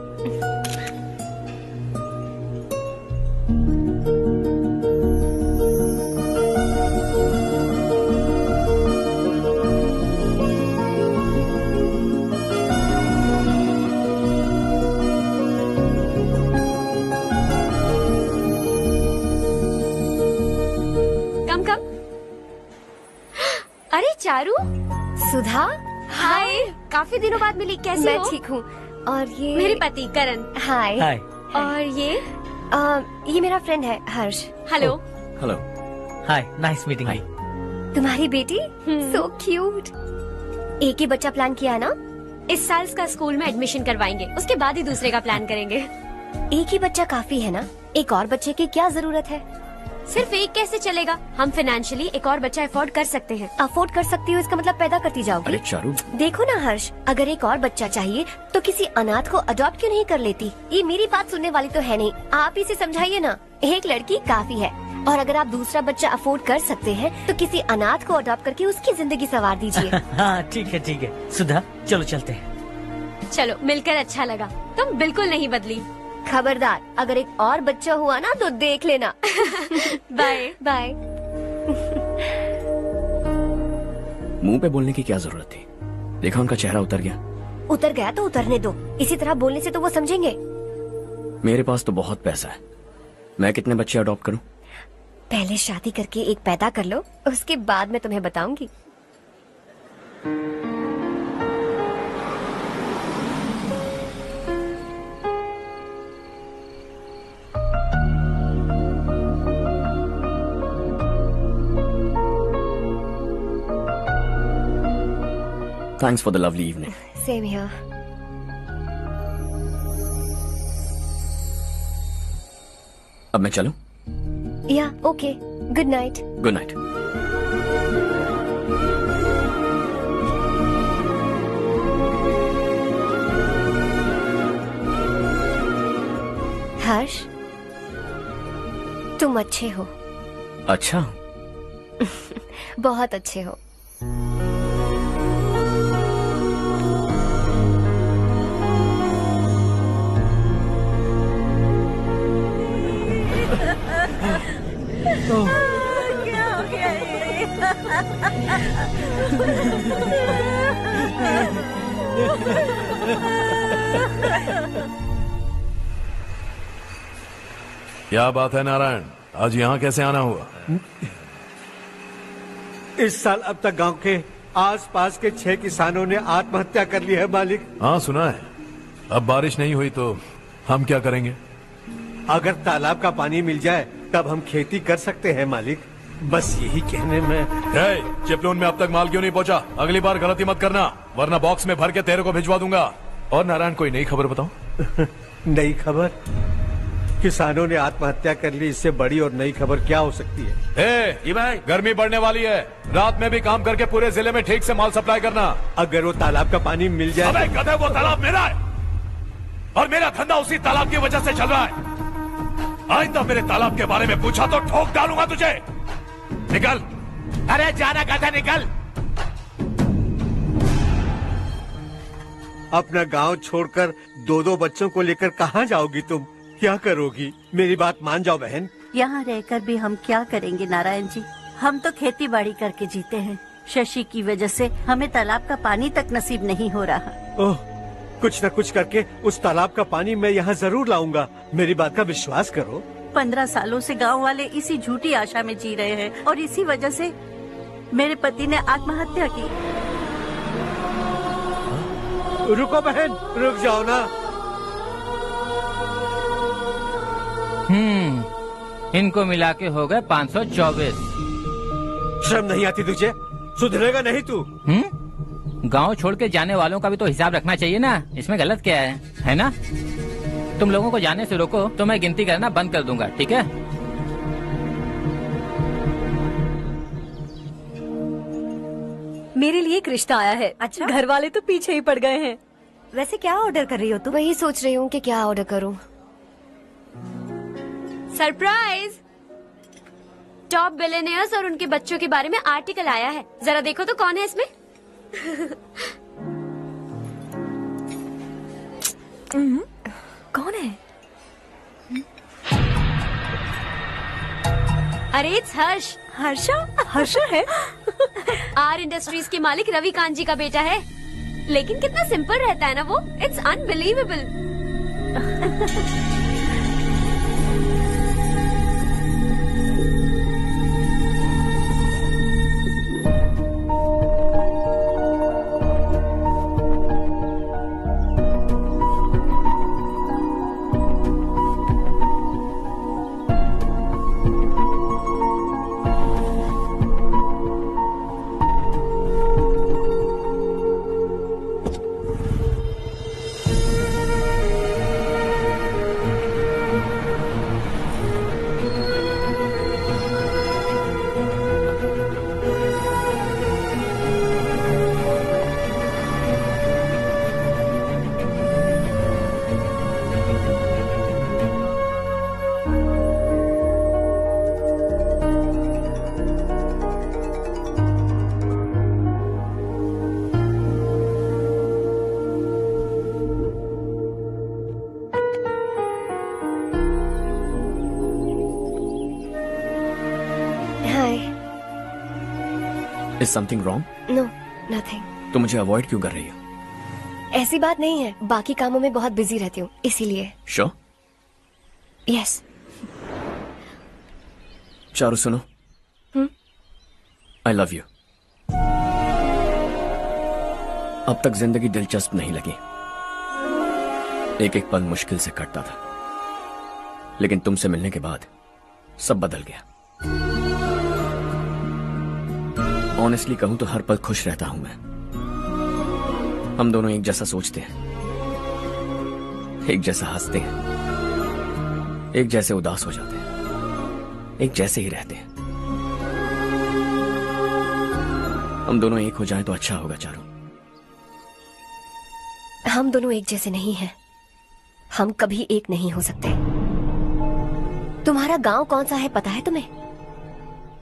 कम कम। अरे चारू। सुधा। हाय। काफी दिनों बाद मिली, कैसी मैं हो? ठीक हूँ। और ये मेरे पति करण। हाय। हाय। और ये मेरा फ्रेंड है Harsh. Hello. Hello. Hi, nice meeting you. तुम्हारी बेटी सो क्यूट। एक ही बच्चा प्लान किया ना? इस साल इसका स्कूल में एडमिशन करवाएंगे, उसके बाद ही दूसरे का प्लान करेंगे। एक ही बच्चा काफी है ना? एक और बच्चे की क्या जरूरत है? सिर्फ एक कैसे चलेगा? हम फाइनेंशियली एक और बच्चा अफोर्ड कर सकते हैं। अफोर्ड कर सकती हो इसका मतलब पैदा करती जाओगी? अरे चारू। देखो ना हर्ष, अगर एक और बच्चा चाहिए तो किसी अनाथ को अडॉप्ट क्यों नहीं कर लेती? ये मेरी बात सुनने वाली तो है नहीं, आप इसे समझाइए ना। एक लड़की काफी है, और अगर आप दूसरा बच्चा अफोर्ड कर सकते हैं तो किसी अनाथ को अडॉप्ट करके उसकी जिंदगी संवार दीजिए। हाँ ठीक है सुधा, चलो चलते हैं। चलो, मिलकर अच्छा लगा। तुम बिल्कुल नहीं बदली। खबरदार, अगर एक और बच्चा हुआ ना तो देख लेना। Bye bye. मुंह पे बोलने की क्या जरूरत थी? देखा उनका चेहरा उतर गया। उतर गया तो उतरने दो, इसी तरह बोलने से तो वो समझेंगे। मेरे पास तो बहुत पैसा है, मैं कितने बच्चे अडॉप्ट करूं? पहले शादी करके एक पैदा कर लो, उसके बाद मैं तुम्हें बताऊंगी। Thanks for the lovely evening. Same here. अब मैं चलूं? Yeah, okay. Good night. Good night. Harsh, तुम अच्छे हो। अच्छा। बहुत अच्छे हो। क्या हो गया क्या बात है नारायण, आज यहाँ कैसे आना हुआ? इस साल अब तक गांव के आसपास के 6 किसानों ने आत्महत्या कर ली है मालिक। हाँ सुना है। अब बारिश नहीं हुई तो हम क्या करेंगे? अगर तालाब का पानी मिल जाए तब हम खेती कर सकते हैं मालिक। बस यही कहने में। चिपलून में अब तक माल क्यों नहीं पहुंचा? अगली बार गलती मत करना, वरना बॉक्स में भर के तेरे को भिजवा दूंगा। और नारायण, कोई नई खबर बताओ। नई खबर? किसानों ने आत्महत्या कर ली, इससे बड़ी और नई खबर क्या हो सकती है? ये भाई, गर्मी बढ़ने वाली है, रात में भी काम करके पूरे जिले में ठीक से माल सप्लाई करना। अगर वो तालाब का पानी मिल जाए। अबे गधे, वो तालाब मेरा है और मेरा धंधा उसी तालाब की वजह से चल रहा है। आइंदा मेरे तालाब के बारे में पूछा तो ठोक डालूंगा तुझे। निकल। अरे जाना गधा, निकल। अपना गांव छोड़कर 2-2 बच्चों को लेकर कहाँ जाओगी तुम? क्या करोगी? मेरी बात मान जाओ बहन। यहाँ रहकर भी हम क्या करेंगे नारायण जी? हम तो खेती बाड़ी करके जीते हैं। शशि की वजह से हमें तालाब का पानी तक नसीब नहीं हो रहा। ओह, कुछ न कुछ करके उस तालाब का पानी मैं यहाँ जरूर लाऊंगा। मेरी बात का विश्वास करो। 15 सालों से गांव वाले इसी झूठी आशा में जी रहे हैं और इसी वजह से मेरे पति ने आत्महत्या की। रुको बहन, रुक जाओ ना। इनको मिला के हो गए 524। शर्म नहीं आती तुझे? सुधरेगा नहीं तू? गांव छोड़ के जाने वालों का भी तो हिसाब रखना चाहिए ना। इसमें गलत क्या है ना? तुम लोगों को जाने से रोको तो मैं गिनती करना बंद कर दूंगा, ठीक है? मेरे लिए एक रिश्ता आया है। अच्छा? घर वाले तो पीछे ही पड़ गए हैं। वैसे क्या ऑर्डर कर रही हो तुम? वही सोच रही हूँ कि क्या ऑर्डर करूँ। सरप्राइज! टॉप बिलियनियर्स और उनके बच्चों के बारे में आर्टिकल आया है। जरा देखो तो कौन है इसमें। कौन है? अरे इट्स हर्ष। हर्षा है? आर इंडस्ट्रीज के मालिक रवि कांत जी का बेटा है। लेकिन कितना सिंपल रहता है ना वो। It's unbelievable. Is something wrong? No, nothing. तो मुझे अवॉइड क्यों कर रही हो? ऐसी बात नहीं है, बाकी कामों में बहुत बिजी रहती हूँ इसीलिए। Sure? Yes. चारू सुनो। I love you. अब तक जिंदगी दिलचस्प नहीं लगी। एक एक पल मुश्किल से कटता था, लेकिन तुमसे मिलने के बाद सब बदल गया। ऑनेस्टली कहूं तो हर पल खुश रहता हूं मैं। हम दोनों एक जैसा सोचते हैं, एक जैसा हंसते हैं, एक जैसे उदास हो जाते हैं, एक जैसे ही रहते हैं। हम दोनों एक हो जाएं तो अच्छा होगा चारू। हम दोनों एक जैसे नहीं हैं। हम कभी एक नहीं हो सकते। तुम्हारा गांव कौन सा है पता है तुम्हें?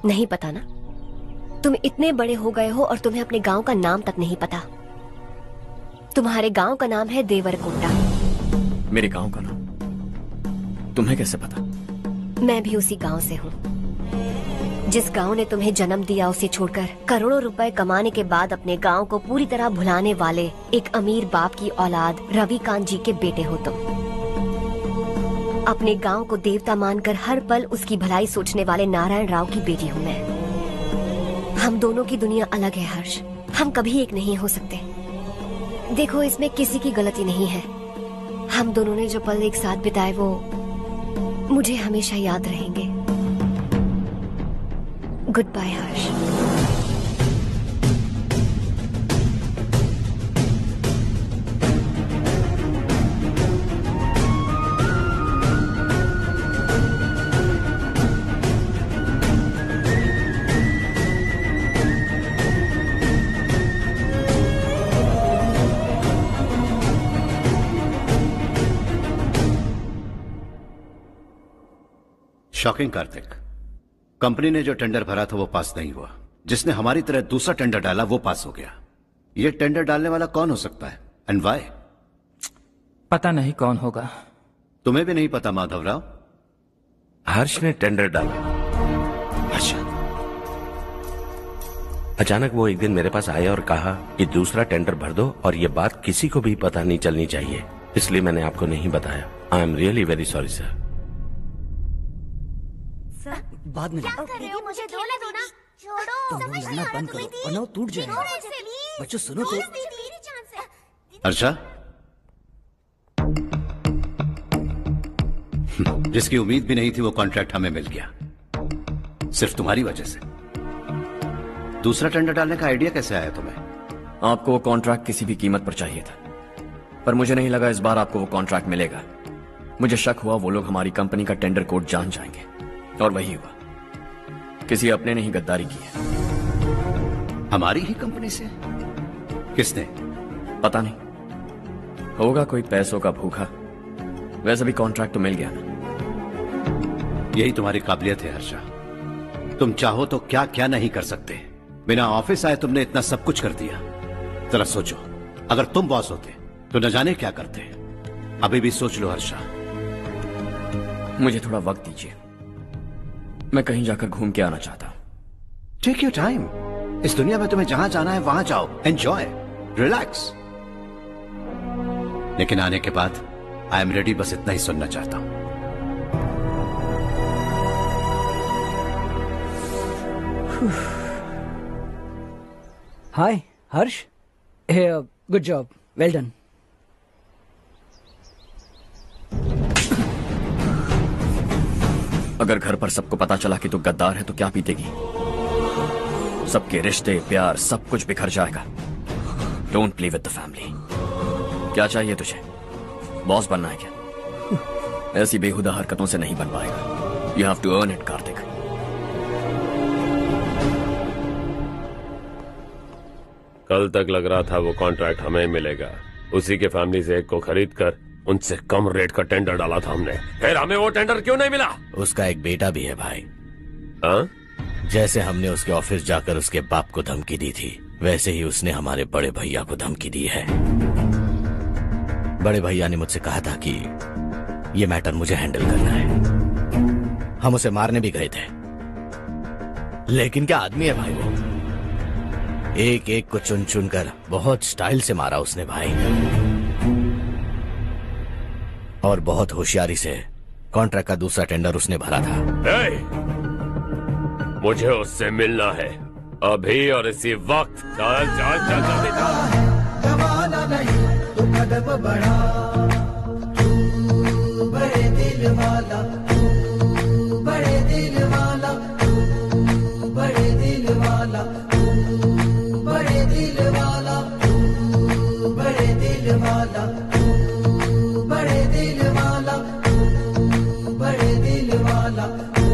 नहीं पता ना? तुम इतने बड़े हो गए हो और तुम्हें अपने गांव का नाम तक नहीं पता। तुम्हारे गांव का नाम है देवरकोंडा। मेरे गांव का नाम तुम्हें कैसे पता? मैं भी उसी गांव से हूँ। जिस गांव ने तुम्हें जन्म दिया उसे छोड़कर करोड़ों रुपए कमाने के बाद अपने गांव को पूरी तरह भुलाने वाले एक अमीर बाप की औलाद रवि कांत जी के बेटे हो तुम। अपने गांव को देवता मानकर हर पल उसकी भलाई सोचने वाले नारायण राव की बेटी हूँ मैं। हम दोनों की दुनिया अलग है हर्ष। हम कभी एक नहीं हो सकते। देखो, इसमें किसी की गलती नहीं है। हम दोनों ने जो पल एक साथ बिताए वो मुझे हमेशा याद रहेंगे। गुड बाय हर्ष। शॉकिंग कार्तिक, कंपनी ने जो टेंडर भरा था वो पास नहीं हुआ। जिसने हमारी तरह दूसरा टेंडर डाला वो पास हो गया। ये टेंडर डालने वाला कौन हो सकता है एंड व्हाई? पता नहीं कौन होगा। तुम्हें भी नहीं पता माधवराव? हर्ष ने टेंडर डाला। अच्छा। अचानक वो एक दिन मेरे पास आया और कहा कि दूसरा टेंडर भर दो और ये बात किसी को भी पता नहीं चलनी चाहिए, इसलिए मैंने आपको नहीं बताया। I am really very sorry sir. बाद में क्या कर रहे हो? मुझे खेलने दो ना। छोड़ो। तुम लोग लड़ना बंद करो वरना वो टूट जाएगा। बच्चों सुनो तो। अर्षा, जिसकी उम्मीद भी नहीं थी वो कॉन्ट्रैक्ट हमें मिल गया, सिर्फ तुम्हारी वजह से। दूसरा टेंडर डालने का आइडिया कैसे आया तुम्हें? आपको वो कॉन्ट्रैक्ट किसी भी कीमत पर चाहिए था, पर मुझे नहीं लगा इस बार आपको वो कॉन्ट्रैक्ट मिलेगा। मुझे शक हुआ वो लोग हमारी कंपनी का टेंडर कोड जान जाएंगे, और वही हुआ। किसी अपने ने ही गद्दारी की है। हमारी ही कंपनी से? किसने? पता नहीं, होगा कोई पैसों का भूखा। वैसे भी कॉन्ट्रैक्ट तो मिल गया ना। यही तुम्हारी काबिलियत है हर्षा, तुम चाहो तो क्या क्या नहीं कर सकते। बिना ऑफिस आए तुमने इतना सब कुछ कर दिया। जरा सोचो, अगर तुम बॉस होते तो न जाने क्या करते। अभी भी सोच लो हर्षा। मुझे थोड़ा वक्त दीजिए, मैं कहीं जाकर घूम के आना चाहता हूं। Take your time. इस दुनिया में तुम्हें जहां जाना है वहां जाओ, एंजॉय, रिलैक्स। लेकिन आने के बाद आई एम रेडी, बस इतना ही सुनना चाहता हूं। हाय हर्ष, गुड जॉब, वेल डन। अगर घर पर सबको पता चला कि तू गद्दार है तो क्या पीतेगी? सबके रिश्ते, प्यार, सब कुछ बिखर जाएगा। Don't play with the family. क्या चाहिए तुझे? बॉस बनना है क्या? ऐसी बेहुदा हरकतों से नहीं बन पाएगा। You have to earn it Kartik. कल तक लग रहा था वो कॉन्ट्रैक्ट हमें मिलेगा, उसी के फैमिली से एक को खरीद कर उनसे कम रेट का टेंडर डाला था हमने, फिर हमें वो टेंडर क्यों नहीं मिला? उसका एक बेटा भी है भाई। हाँ? जैसे हमने उसके ऑफिस जाकर उसके बाप को धमकी दी थी, वैसे ही उसने हमारे बड़े भैया को धमकी दी है। बड़े भैया ने मुझसे कहा था कि ये मैटर मुझे हैंडल करना है। हम उसे मारने भी गए थे, लेकिन क्या आदमी है भाई वो। एक एक को चुन चुन कर बहुत स्टाइल से मारा उसने भाई, और बहुत होशियारी से कॉन्ट्रैक्ट का दूसरा टेंडर उसने भरा था। मुझे उससे मिलना है अभी और इसी वक्त। चल चल चल जल्दी चल। जमाना नहीं तो कदम बढ़ा, तू बड़े दिल वाला, तू बड़े दिल वाला, तू बड़े दिल वाला, तू बड़े दिल वाला, तू बड़े दिल वाला, तू बड़े दिल वाला, तू बड़े दिल वाला, तू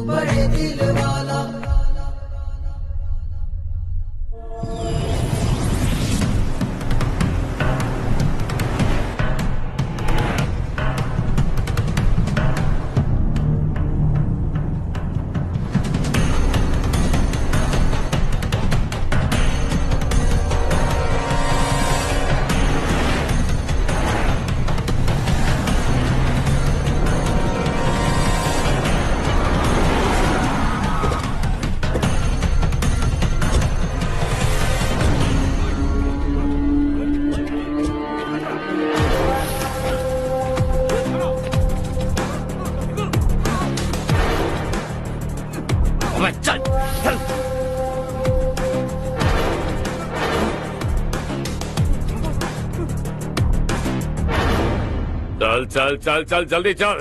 बड़े दिल वाला। चल चल चल जल्दी चल।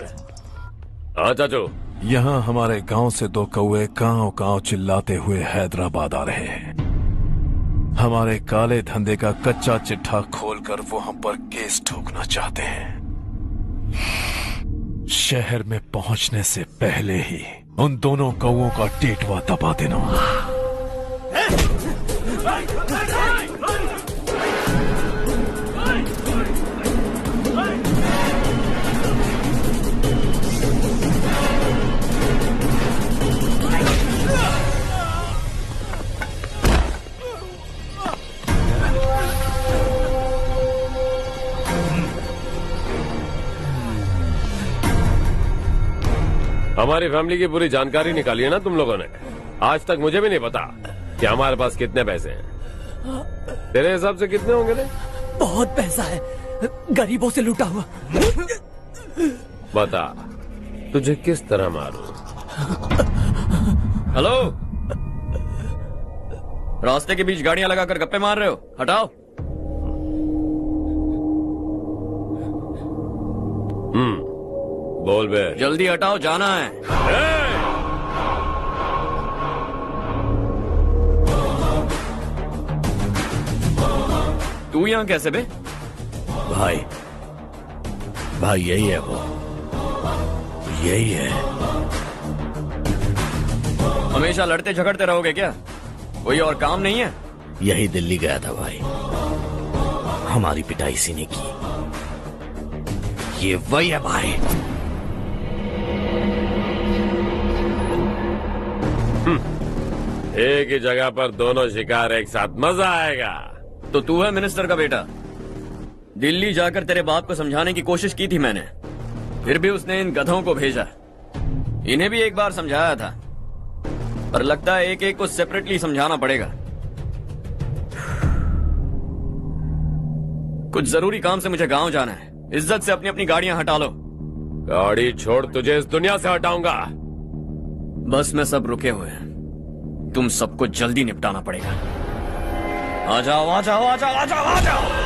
हाँ चाचू। यहाँ हमारे गांव से 2 कौवे गांव गांव चिल्लाते हुए हैदराबाद आ रहे हैं। हमारे काले धंधे का कच्चा चिट्ठा खोलकर वो हम पर केस ठोकना चाहते हैं। शहर में पहुंचने से पहले ही उन दोनों कौवों का टेटवा दबा देना। हमारी फैमिली की पूरी जानकारी निकाली है ना तुम लोगों ने। आज तक मुझे भी नहीं पता कि हमारे पास कितने पैसे हैं। तेरे हिसाब से कितने होंगे रे? बहुत पैसा है, गरीबों से लूटा हुआ। बता तुझे किस तरह मारूं? हेलो, रास्ते के बीच गाड़ियां लगाकर गप्पे मार रहे हो? हटाओ। बोल बे। जल्दी हटाओ, जाना है। तू यहाँ कैसे बे? भाई यही है वो, यही है। हमेशा लड़ते झगड़ते रहोगे क्या? कोई और काम नहीं है? यही दिल्ली गया था भाई, हमारी पिटाई इसी ने की। ये वही है भाई। एक ही जगह पर दोनों शिकार एक साथ, मजा आएगा। तो तू है मिनिस्टर का बेटा? दिल्ली जाकर तेरे बाप को समझाने की कोशिश की थी मैंने, फिर भी उसने इन गधों को भेजा। इन्हें भी एक बार समझाया था, पर लगता है एक एक को सेपरेटली समझाना पड़ेगा। कुछ जरूरी काम से मुझे गांव जाना है। इज्जत से अपनी अपनी गाड़ियां हटा लो। गाड़ी छोड़, तुझे इस दुनिया से हटाऊंगा। बस में सब रुके हुए हैं, तुम सबको जल्दी निपटाना पड़ेगा। आ जाओ आ जाओ आ जाओ आ जाओ आ जाओ।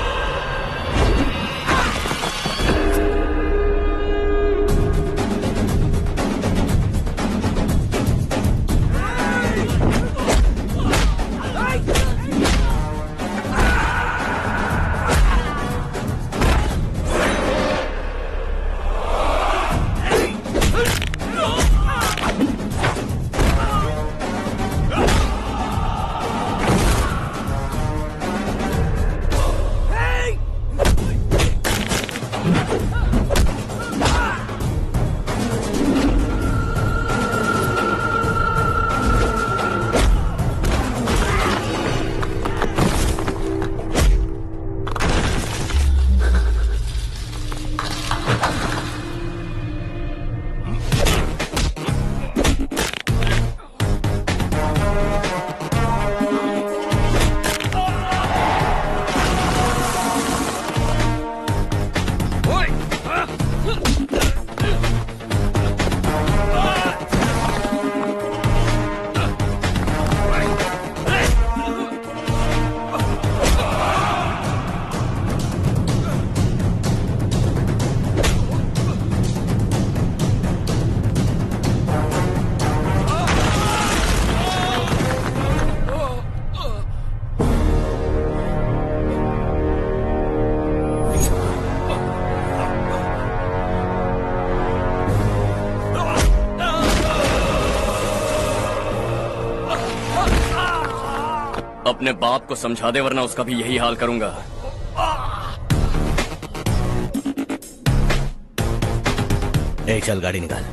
अपने बाप को समझा दे, वरना उसका भी यही हाल करूंगा। चल गाड़ी निकाल।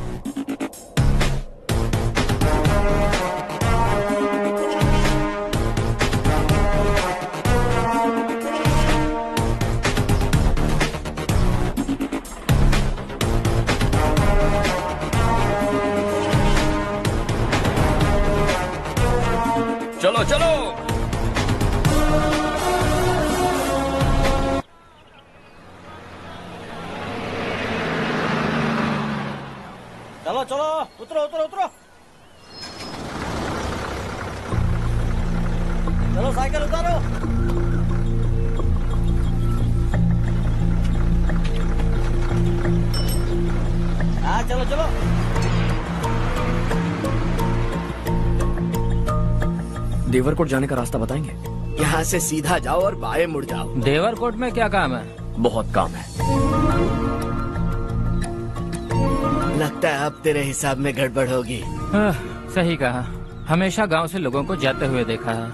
चलो चलो। चलो चलो, उतरो उतरो उतरो। चलो साइकिल उतारो। चलो चलो। देवरकोट जाने का रास्ता बताएंगे? यहाँ से सीधा जाओ और बाएं मुड़ जाओ। देवरकोट में क्या काम है? बहुत काम है। लगता है अब तेरे हिसाब में गड़बड़ होगी। सही कहा। हमेशा गांव से लोगों को जाते हुए देखा है,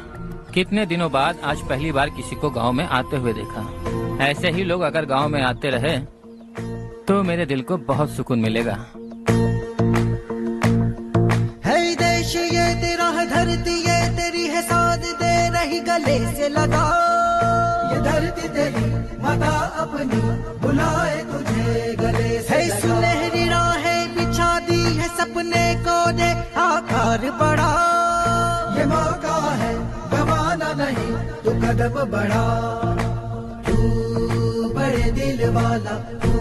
कितने दिनों बाद आज पहली बार किसी को गांव में आते हुए देखा। ऐसे ही लोग अगर गांव में आते रहे तो मेरे दिल को बहुत सुकून मिलेगा। है देश ये तेरा है, धरती ये तेरी है, साथ दे रही गले से लगा। ये धरती तेरी माता अपनी बुलाए तुझे गले से लगा। सुनहरी राहें बिछा दी है, सपने को दे आकार बढ़ा। ये मौका है गवाना नहीं, तू कदम बढ़ा। तू बड़े दिल वाला, तू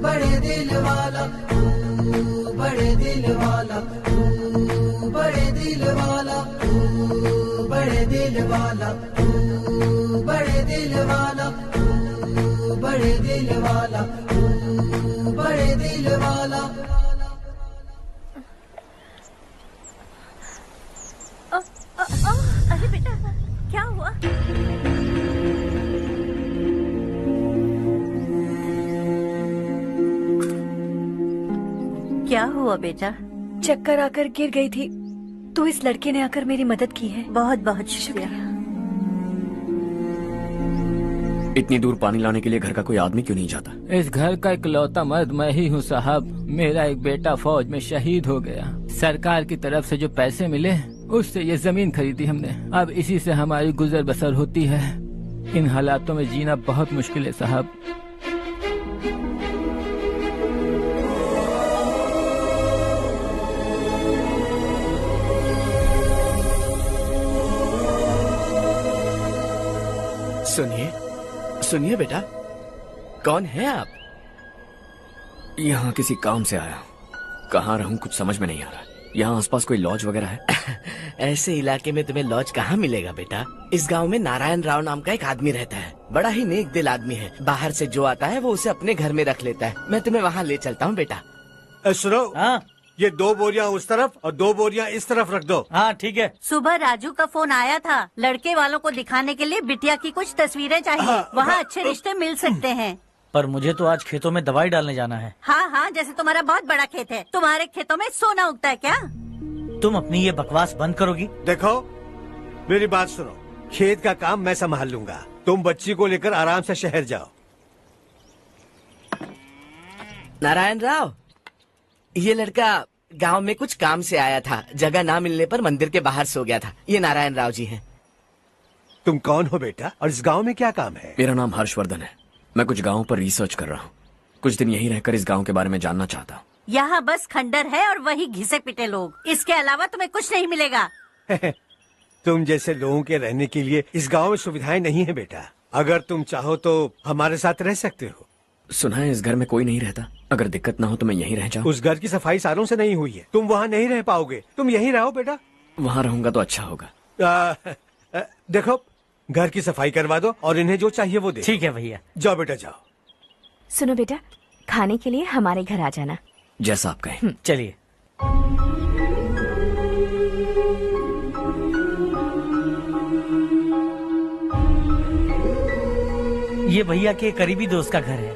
बड़े दिल वाला, तू बड़े दिल वाला, तू बड़े दिल वाला, तू बड़े दिल वाला, तू बड़े दिल वाला, तू बड़े दिल वाला, तू बड़े दिल वाला। अरे बेटा क्या हुआ? क्या हुआ बेटा? चक्कर आकर गिर गई थी तो इस लड़के ने आकर मेरी मदद की है। बहुत बहुत शुक्रिया। इतनी दूर पानी लाने के लिए घर का कोई आदमी क्यों नहीं जाता? इस घर का इकलौता मर्द मैं ही हूँ साहब। मेरा एक बेटा फौज में शहीद हो गया। सरकार की तरफ से जो पैसे मिले उससे ये जमीन खरीदी हमने। अब इसी से हमारी गुजर बसर होती है। इन हालातों में जीना बहुत मुश्किल है साहब। सुनिए सुनिए बेटा, कौन है आप? यहाँ किसी काम से आया। कहाँ रहूं कुछ समझ में नहीं आ रहा। यहाँ आसपास कोई लॉज वगैरह है? ऐसे इलाके में तुम्हें लॉज कहाँ मिलेगा बेटा? इस गांव में नारायण राव नाम का एक आदमी रहता है। बड़ा ही नेक दिल आदमी है। बाहर से जो आता है वो उसे अपने घर में रख लेता है। मैं तुम्हें वहाँ ले चलता हूँ बेटा। सुनो, ये 2 बोरियां उस तरफ और 2 बोरियां इस तरफ रख दो। हाँ ठीक है। सुबह राजू का फोन आया था, लड़के वालों को दिखाने के लिए बिटिया की कुछ तस्वीरें चाहिए। वहाँ अच्छे रिश्ते मिल सकते हैं। पर मुझे तो आज खेतों में दवाई डालने जाना है। हाँ हाँ, जैसे तुम्हारा बहुत बड़ा खेत है। तुम्हारे खेतों में सोना उगता है क्या? तुम अपनी ये बकवास बंद करोगी? देखो मेरी बात सुनो, खेत का काम मैं संभाल लूंगा। तुम बच्ची को लेकर आराम से शहर जाओ। नारायण राव, ये लड़का गांव में कुछ काम से आया था। जगह ना मिलने पर मंदिर के बाहर सो गया था। ये नारायण राव जी हैं। तुम कौन हो बेटा और इस गांव में क्या काम है? मेरा नाम हर्षवर्धन है। मैं कुछ गाँव पर रिसर्च कर रहा हूँ। कुछ दिन यहीं रहकर इस गाँव के बारे में जानना चाहता हूँ। यहाँ बस खंडर है और वही घिसे पिटे लोग। इसके अलावा तुम्हें कुछ नहीं मिलेगा। तुम जैसे लोगों के रहने के लिए इस गांव में सुविधाएं नहीं है बेटा। अगर तुम चाहो तो हमारे साथ रह सकते हो। सुना है इस घर में कोई नहीं रहता। अगर दिक्कत ना हो तो मैं यहीं रह जाऊँ। उस घर की सफाई सालों से नहीं हुई है। तुम वहाँ नहीं रह पाओगे। तुम यहीं रहो बेटा। वहाँ रहूंगा तो अच्छा होगा। देखो, घर की सफाई करवा दो और इन्हें जो चाहिए वो दे। ठीक है भैया। जाओ बेटा जाओ। सुनो बेटा, खाने के लिए हमारे घर आ जाना। जैसा आप कहें। चलिए। ये भैया के करीबी दोस्त का घर है।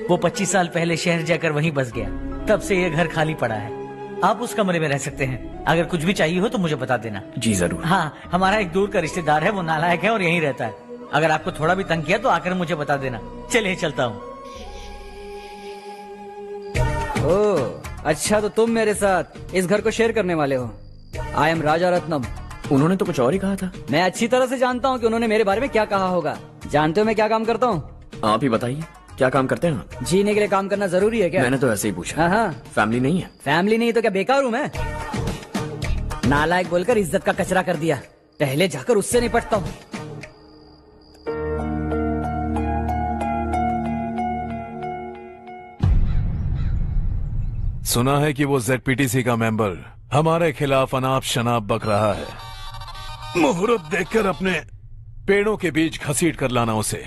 वो 25 साल पहले शहर जाकर वहीं बस गया। तब से ये घर खाली पड़ा है। आप उस कमरे में रह सकते हैं। अगर कुछ भी चाहिए हो तो मुझे बता देना। जी जरूर। हाँ, हमारा एक दूर का रिश्तेदार है, वो नालायक है और यहीं रहता है। अगर आपको थोड़ा भी तंग किया तो आकर मुझे बता देना। चलिए चलता हूँ। ओह अच्छा, तो तुम मेरे साथ इस घर को शेयर करने वाले हो। आई एम राजा रत्नम। उन्होंने तो कुछ और ही कहा था। मैं अच्छी तरह से जानता हूँ कि उन्होंने मेरे बारे में क्या कहा होगा। जानते हो मैं क्या काम करता हूँ? आप ही बताइए, क्या काम करते हैं आप? जीने के लिए काम करना जरूरी है क्या? मैंने तो ऐसे ही पूछा। हाँ। फैमिली नहीं है? फैमिली नहीं तो क्या बेकार हूँ मैं? नालायक बोलकर इज्जत का कचरा कर दिया। पहले जाकर उससे निपटता हूँ। सुना है कि वो ZPTC का मेंबर हमारे खिलाफ अनाप शनाप बक रहा है। मुहूर्त देखकर अपने पेड़ों के बीच घसीट कर लाना उसे।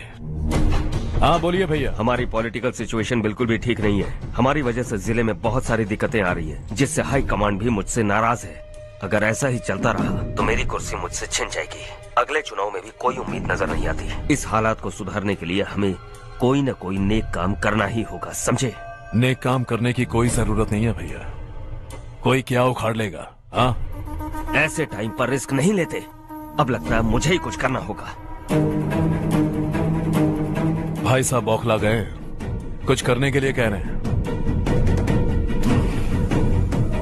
हाँ बोलिए भैया। हमारी पॉलिटिकल सिचुएशन बिल्कुल भी ठीक नहीं है। हमारी वजह से जिले में बहुत सारी दिक्कतें आ रही है, जिससे हाई कमांड भी मुझसे नाराज है। अगर ऐसा ही चलता रहा तो मेरी कुर्सी मुझसे छिन जाएगी। अगले चुनाव में भी कोई उम्मीद नजर नहीं आती। इस हालात को सुधारने के लिए हमें कोई न कोई नेक काम करना ही होगा, समझे? नेक काम करने की कोई जरूरत नहीं है भैया, कोई क्या उखाड़ लेगा। हाँ, ऐसे टाइम पर रिस्क नहीं लेते। अब लगता है मुझे ही कुछ करना होगा। भाई साहब बौखला गए, कुछ करने के लिए कह रहे हैं।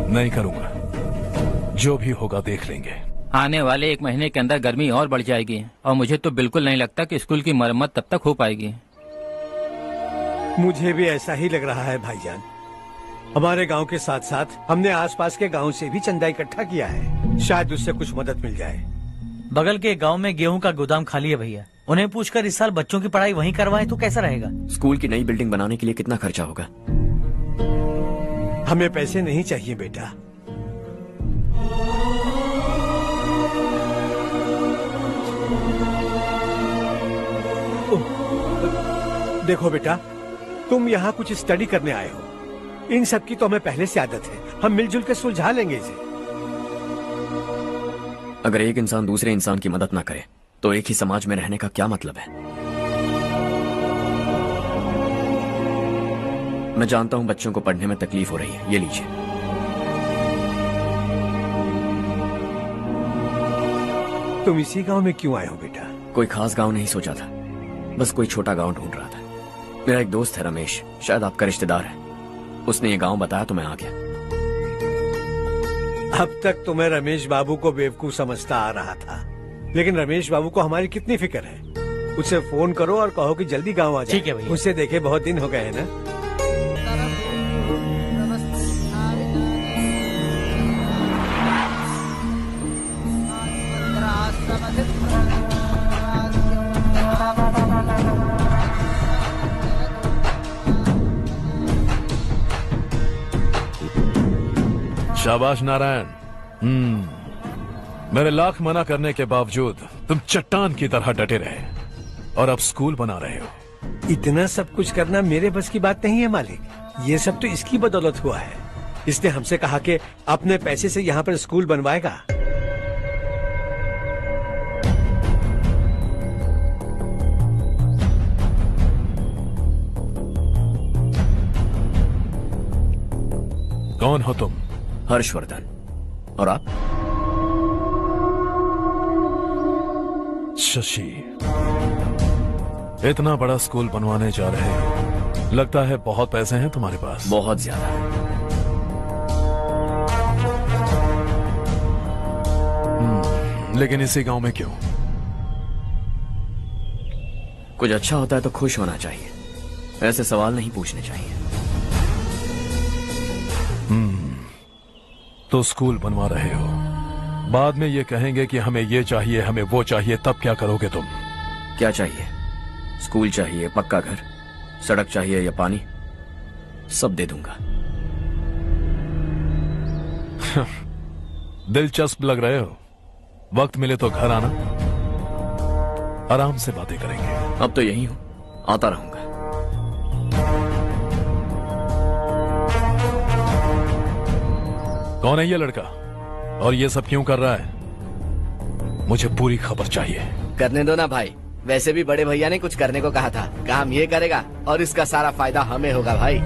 नहीं करूंगा, जो भी होगा देख लेंगे। आने वाले 1 महीने के अंदर गर्मी और बढ़ जाएगी और मुझे तो बिल्कुल नहीं लगता कि स्कूल की मरम्मत तब तक हो पाएगी। मुझे भी ऐसा ही लग रहा है भाईजान। हमारे गांव के साथ साथ हमने आसपास के गांव से भी चंदा इकट्ठा किया है, शायद उससे कुछ मदद मिल जाए। बगल के गांव में गेहूं का गोदाम खाली है भैया, उन्हें पूछकर इस साल बच्चों की पढ़ाई वहीं करवाएं तो कैसा रहेगा? स्कूल की नई बिल्डिंग बनाने के लिए कितना खर्चा होगा? हमें पैसे नहीं चाहिए बेटा। देखो बेटा, तुम यहाँ कुछ स्टडी करने आए हो, इन सब की तो हमें पहले से आदत है। हम मिलजुल के सुलझा लेंगे इसे। अगर एक इंसान दूसरे इंसान की मदद ना करे तो एक ही समाज में रहने का क्या मतलब है? मैं जानता हूं बच्चों को पढ़ने में तकलीफ हो रही है, ये लीजिए। तुम इसी गांव में क्यों आए हो बेटा? कोई खास गांव नहीं सोचा था, बस कोई छोटा गांव ढूंढ रहा था। मेरा एक दोस्त है रमेश, शायद आपका रिश्तेदार है, उसने ये गांव बताया तो मैं आ गया। अब तक तो मैं रमेश बाबू को बेवकूफ समझता आ रहा था, लेकिन रमेश बाबू को हमारी कितनी फिक्र है। उसे फोन करो और कहो कि जल्दी गांव आ जाए। ठीक है भैया। उसे देखे बहुत दिन हो गए हैं ना। शाबाश नारायण। मेरे लाख मना करने के बावजूद तुम चट्टान की तरह डटे रहे और अब स्कूल बना रहे हो। इतना सब कुछ करना मेरे बस की बात नहीं है मालिक, ये सब तो इसकी बदौलत हुआ है। इसने हमसे कहा कि अपने पैसे से यहाँ पर स्कूल बनवाएगा। कौन हो तुम? हर्षवर्धन। और आप? शशि। इतना बड़ा स्कूल बनवाने जा रहे हो, लगता है बहुत पैसे हैं तुम्हारे पास। बहुत ज्यादा। लेकिन इसी गांव में क्यों? कुछ अच्छा होता है तो खुश होना चाहिए, ऐसे सवाल नहीं पूछने चाहिए। तो स्कूल बनवा रहे हो, बाद में ये कहेंगे कि हमें ये चाहिए, हमें वो चाहिए, तब क्या करोगे तुम? क्या चाहिए? स्कूल चाहिए, पक्का घर, सड़क चाहिए या पानी, सब दे दूंगा। दिलचस्प लग रहे हो। वक्त मिले तो घर आना, आराम से बातें करेंगे। अब तो यही हूं, आता रहूंगा। कौन है ये लड़का और ये सब क्यों कर रहा है? मुझे पूरी खबर चाहिए। करने दो ना भाई, वैसे भी बड़े भैया ने कुछ करने को कहा था, काम ये करेगा और इसका सारा फायदा हमें होगा भाई।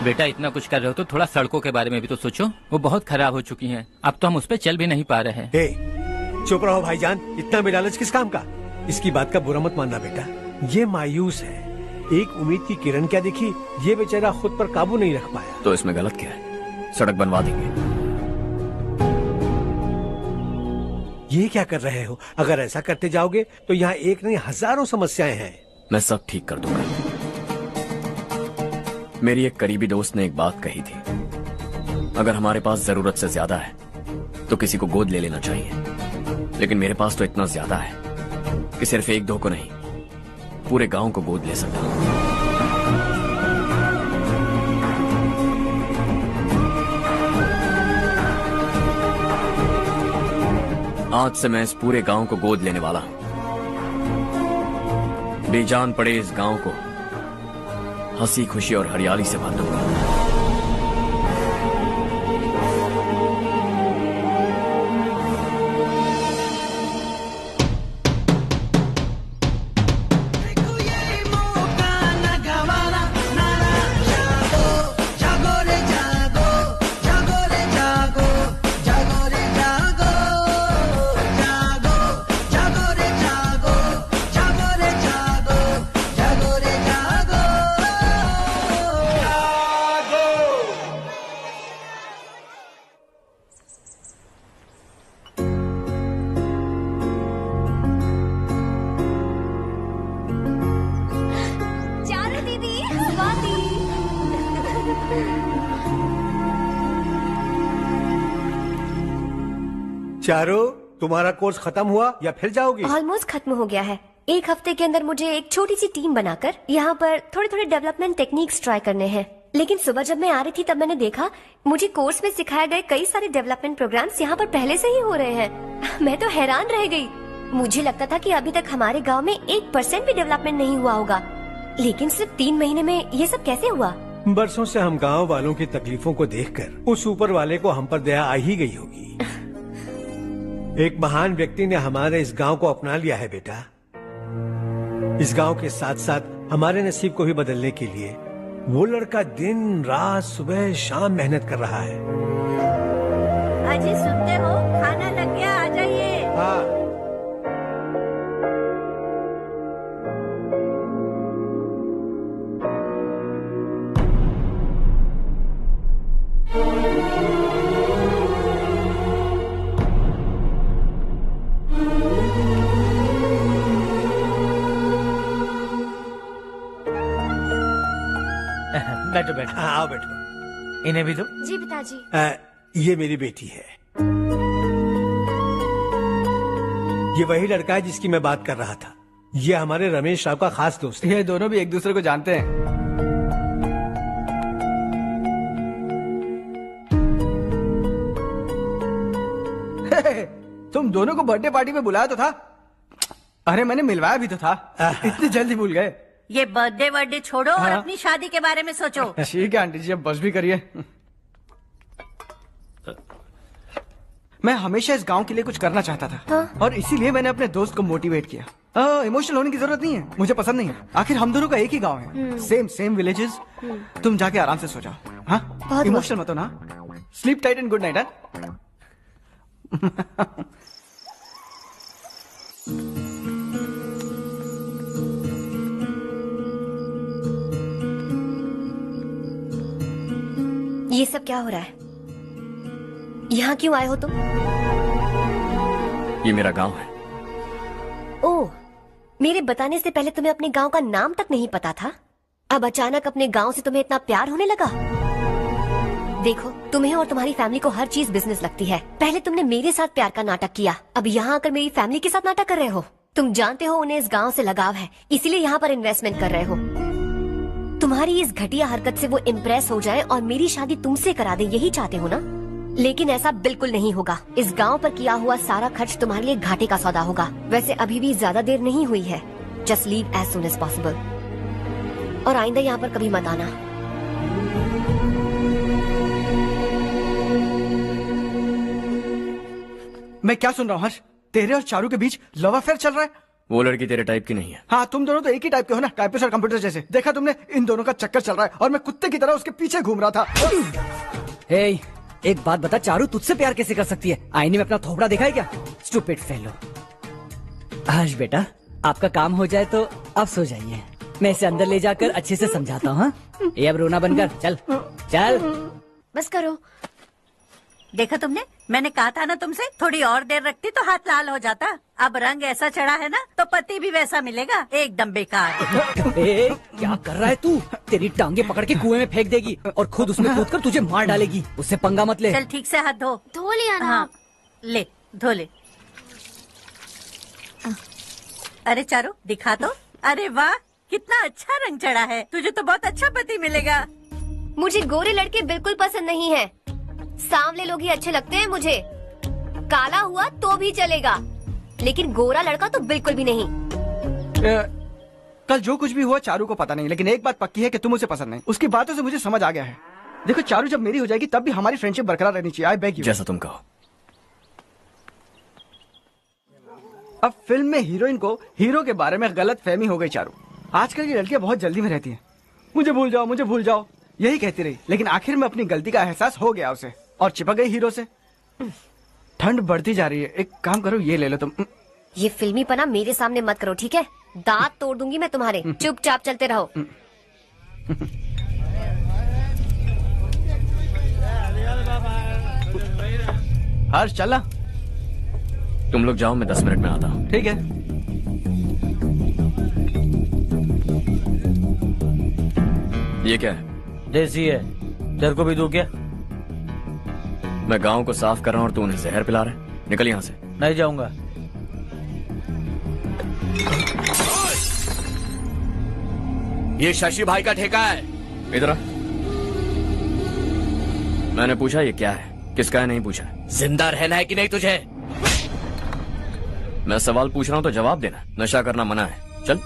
बेटा इतना कुछ कर रहे हो तो थोड़ा सड़कों के बारे में भी तो सोचो, वो बहुत खराब हो चुकी हैं। अब तो हम उस पर चल भी नहीं पा रहे हैं। चुप रहो भाईजान, इतना भी लालच किस काम का? इसकी बात का बुरा मत मानना बेटा, ये मायूस है। एक उम्मीद की किरण क्या दिखी, ये बेचारा खुद पर काबू नहीं रख पाया। तो इसमें गलत क्या है? सड़क बनवा देंगे। ये क्या कर रहे हो? अगर ऐसा करते जाओगे तो यहाँ एक नहीं हजारों समस्याएं हैं। मैं सब ठीक कर दूंगा। मेरी एक करीबी दोस्त ने एक बात कही थी, अगर हमारे पास जरूरत से ज्यादा है तो किसी को गोद ले लेना चाहिए, लेकिन मेरे पास तो इतना ज्यादा है कि सिर्फ एक दो को नहीं, पूरे गांव को गोद ले सकता हूं। आज से मैं इस पूरे गांव को गोद लेने वाला हूं। बेजान पड़े इस गांव को हंसी खुशी और हरियाली से भर दूंगा। चारों, तुम्हारा कोर्स खत्म हुआ या फिर जाओगी? ऑलमोस्ट खत्म हो गया है। एक हफ्ते के अंदर मुझे एक छोटी सी टीम बनाकर यहाँ पर थोड़े थोड़े डेवलपमेंट टेक्निक्स ट्राई करने हैं। लेकिन सुबह जब मैं आ रही थी तब मैंने देखा मुझे कोर्स में सिखाए गए कई सारे डेवलपमेंट प्रोग्राम्स यहाँ पर पहले से ही हो रहे हैं। मैं तो हैरान रह गई। मुझे लगता था कि अभी तक हमारे गाँव में 1% भी डेवलपमेंट नहीं हुआ होगा, लेकिन सिर्फ 3 महीने में ये सब कैसे हुआ? बरसों से हम गांव वालों की तकलीफों को देखकर उस ऊपर वाले को हम पर दया आ ही गई होगी। एक महान व्यक्ति ने हमारे इस गांव को अपना लिया है बेटा। इस गांव के साथ साथ हमारे नसीब को भी बदलने के लिए वो लड़का दिन रात सुबह शाम मेहनत कर रहा है। अजी सुनते हो, खाना लग गया, आ जाइए। हाँ। बैठो बैठो। आओ बैठो। इन्हें भी दो। जी पिताजी। ये मेरी बेटी है। ये वही लड़का है जिसकी मैं बात कर रहा था। ये हमारे रमेश राव का खास दोस्त है। ये दोनों भी एक दूसरे को जानते हैं। तुम दोनों को बर्थडे पार्टी में बुलाया तो था। अरे मैंने मिलवाया भी तो था। इतनी जल्दी भूल गए। ये बर्थडे छोड़ो और अपनी शादी के बारे में सोचो। ठीक है आंटी जी, अब बस भी करिए। मैं हमेशा इस गांव के लिए कुछ करना चाहता था। हाँ? और इसीलिए मैंने अपने दोस्त को मोटिवेट किया। इमोशनल होने की जरूरत नहीं है, मुझे पसंद नहीं है। आखिर हम दोनों का एक ही गांव है, सेम विलेजेस। तुम जाके आराम से सो जाओ। हाँ, इमोशनल मत हो ना। Sleep tight and good night. ये सब क्या हो रहा है? यहाँ क्यों आए हो तुम? ये मेरा गांव है। ओह, मेरे बताने से पहले तुम्हें अपने गांव का नाम तक नहीं पता था? अब अचानक अपने गांव से तुम्हें इतना प्यार होने लगा? देखो, तुम्हें और तुम्हारी फैमिली को हर चीज बिजनेस लगती है। पहले तुमने मेरे साथ प्यार का नाटक किया, अब यहाँ आकर मेरी फैमिली के साथ नाटक कर रहे हो। तुम जानते हो उन्हें इस गांव से लगाव है, इसीलिए यहाँ पर इन्वेस्टमेंट कर रहे हो। तुम्हारी इस घटिया हरकत से वो इम्प्रेस हो जाए और मेरी शादी तुमसे करा दे, यही चाहते हो ना? लेकिन ऐसा बिल्कुल नहीं होगा। इस गांव पर किया हुआ सारा खर्च तुम्हारे लिए घाटे का सौदा होगा। वैसे अभी भी ज्यादा देर नहीं हुई है। Just leave as soon as possible. और आइंदा यहाँ पर कभी मत आना। मैं क्या सुन रहा हूँ हर्ष? तेरे और चारू के बीच लव अफेयर चल रहा है? वो लड़की तेरे टाइप की नहीं है। हाँ, तुम दोनों तो एक ही टाइप के हो ना, टाइपिस्ट और कंप्यूटर जैसे। देखा तुमने, इन दोनों का चक्कर चल रहा है और मैं कुत्ते की तरह उसके पीछे घूम रहा था। हे, एक बात बता, चारू तुझसे प्यार कैसे कर सकती है? आईने में अपना थोबड़ा देखा है क्या? Stupid fellow. हर्ष बेटा, आपका काम हो जाए तो अब सो जाइए। मैं इसे अंदर ले जाकर अच्छे से समझाता हूँ। ये अब रोना बनकर चल चल। बस करो। देखा तुमने, मैंने कहा था ना तुमसे, थोड़ी और देर रखती तो हाथ लाल हो जाता। अब रंग ऐसा चढ़ा है ना तो पति भी वैसा मिलेगा। एकदम बेकार। क्या कर रहा है तू? तेरी टांगे पकड़ के कुएं में फेंक देगी और खुद उसमें कूदकर तुझे मार डालेगी। उससे पंगा मत ले। चल ठीक से हाथ धो। धो लिया ना? हाँ, ले धो ले। अरे चारू दिखा तो। अरे वाह, कितना अच्छा रंग चढ़ा है। तुझे तो बहुत अच्छा पति मिलेगा। मुझे गोरे लड़के बिल्कुल पसंद नहीं है। सांवले लोग ही अच्छे लगते हैं मुझे। काला हुआ तो भी चलेगा, लेकिन गोरा लड़का तो बिल्कुल भी नहीं। कल जो कुछ भी हुआ चारू को पता नहीं, लेकिन एक बात पक्की है कि तुम उसे पसंद नहीं। उसकी बातों से मुझे समझ आ गया है। देखो चारू जब मेरी हो जाएगी तब भी हमारी फ्रेंडशिप बरकरार रहनी चाहिए। I beg you. जैसा तुम कहो। अब फिल्म में हीरोइन को हीरो के बारे में गलत फहमी हो गई चारू। आजकल की लड़कियां बहुत जल्दी में रहती हैं। मुझे भूल जाओ, मुझे भूल जाओ, यही कहती रही, लेकिन आखिर में अपनी गलती का एहसास हो गया उसे और चिपक गई हीरो से। ठंड बढ़ती जा रही है, एक काम करो ये ले लो तुम। ये फिल्मी पना मेरे सामने मत करो, ठीक है? दांत तोड़ दूंगी मैं तुम्हारे। चुपचाप चलते रहो। हर्ष चला। तुम लोग जाओ, मैं 10 मिनट में आता हूँ। ठीक है। ये क्या है? देसी है, तेरे को भी दूं क्या? मैं गांव को साफ कर रहा हूँ और तू उन्हें जहर पिला रहा है। निकल यहाँ से। नहीं जाऊंगा। ये शशि भाई का ठेका है। इधर आ। मैंने पूछा ये क्या है, किसका है नहीं पूछा। जिंदा रहना है कि नहीं तुझे? मैं सवाल पूछ रहा हूं तो जवाब देना। नशा करना मना है। चल।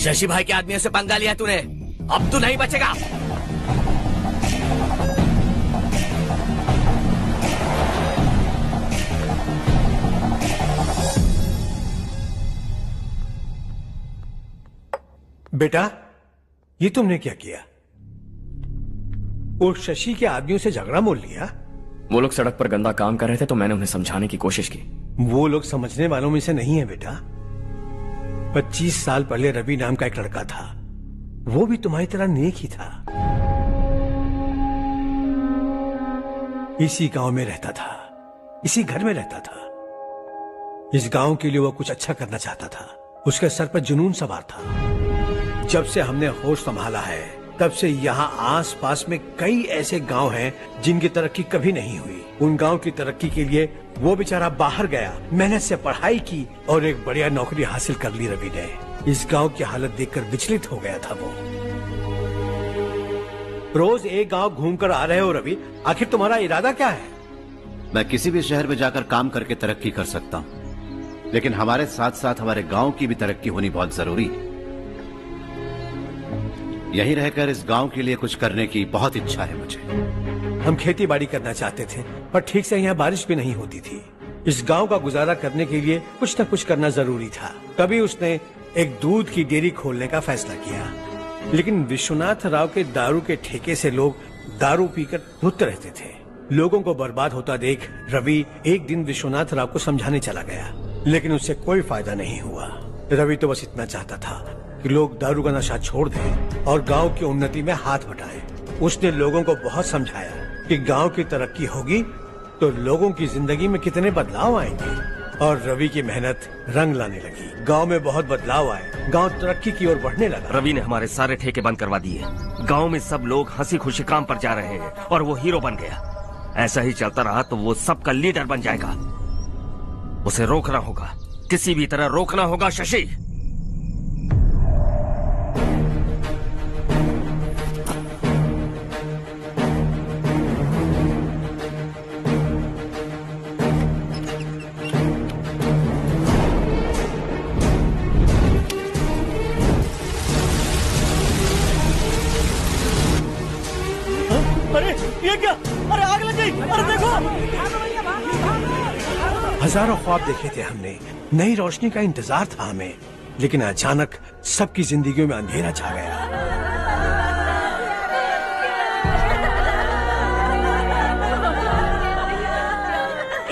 शशि भाई के आदमियों से पंगा लिया तूने, अब तू नहीं बचेगा। बेटा, ये तुमने क्या किया? वो शशि के आदमियों से झगड़ा मोल लिया? वो लोग सड़क पर गंदा काम कर रहे थे तो मैंने उन्हें समझाने की कोशिश की। वो लोग समझने वालों में से नहीं है बेटा। 25 साल पहले रवि नाम का एक लड़का था, वो भी तुम्हारी तरह नेक ही था। इसी गांव में रहता था, इसी घर में रहता था। इस गांव के लिए वो कुछ अच्छा करना चाहता था। उसके सर पर जुनून सवार था। जब से हमने होश संभाला है तब से यहाँ आस पास में कई ऐसे गांव हैं जिनकी तरक्की कभी नहीं हुई। उन गांव की तरक्की के लिए वो बेचारा बाहर गया, मेहनत से पढ़ाई की और एक बढ़िया नौकरी हासिल कर ली रवि ने। इस गांव की हालत देखकर विचलित हो गया था वो। रोज एक गांव घूमकर आ रहे हो रवि, आखिर तुम्हारा इरादा क्या है? मैं किसी भी शहर में जाकर काम करके तरक्की कर सकता हूँ, लेकिन हमारे साथ साथ हमारे गांव की भी तरक्की होनी बहुत जरूरी है। यहीं रहकर इस गांव के लिए कुछ करने की बहुत इच्छा है मुझे। हम खेती बाड़ी करना चाहते थे, पर ठीक से यहाँ बारिश भी नहीं होती थी। इस गांव का गुजारा करने के लिए कुछ न कुछ करना जरूरी था। तभी उसने एक दूध की डेयरी खोलने का फैसला किया। लेकिन विश्वनाथ राव के दारू के ठेके से लोग दारू पीकर धुत रहते थे। लोगों को बर्बाद होता देख रवि एक दिन विश्वनाथ राव को समझाने चला गया, लेकिन उससे कोई फायदा नहीं हुआ। रवि तो बस इतना चाहता था कि लोग दारू का नशा छोड़ दें और गांव की उन्नति में हाथ बटाएं। उसने लोगों को बहुत समझाया कि गांव की तरक्की होगी तो लोगों की जिंदगी में कितने बदलाव आएंगे, और रवि की मेहनत रंग लाने लगी। गांव में बहुत बदलाव आए, गांव तरक्की की ओर बढ़ने लगा। रवि ने हमारे सारे ठेके बंद करवा दिए। गांव में सब लोग हंसी खुशी काम पर जा रहे हैं और वो हीरो बन गया। ऐसा ही चलता रहा तो वो सबका लीडर बन जाएगा। उसे रोकना होगा, किसी भी तरह रोकना होगा शशि। अरे ये क्या? अरे आग लग गई! अरे देखो! हजारों ख्वाब देखे थे हमने, नई रोशनी का इंतजार था हमें, लेकिन अचानक सबकी जिंदगियों में अंधेरा छा गया।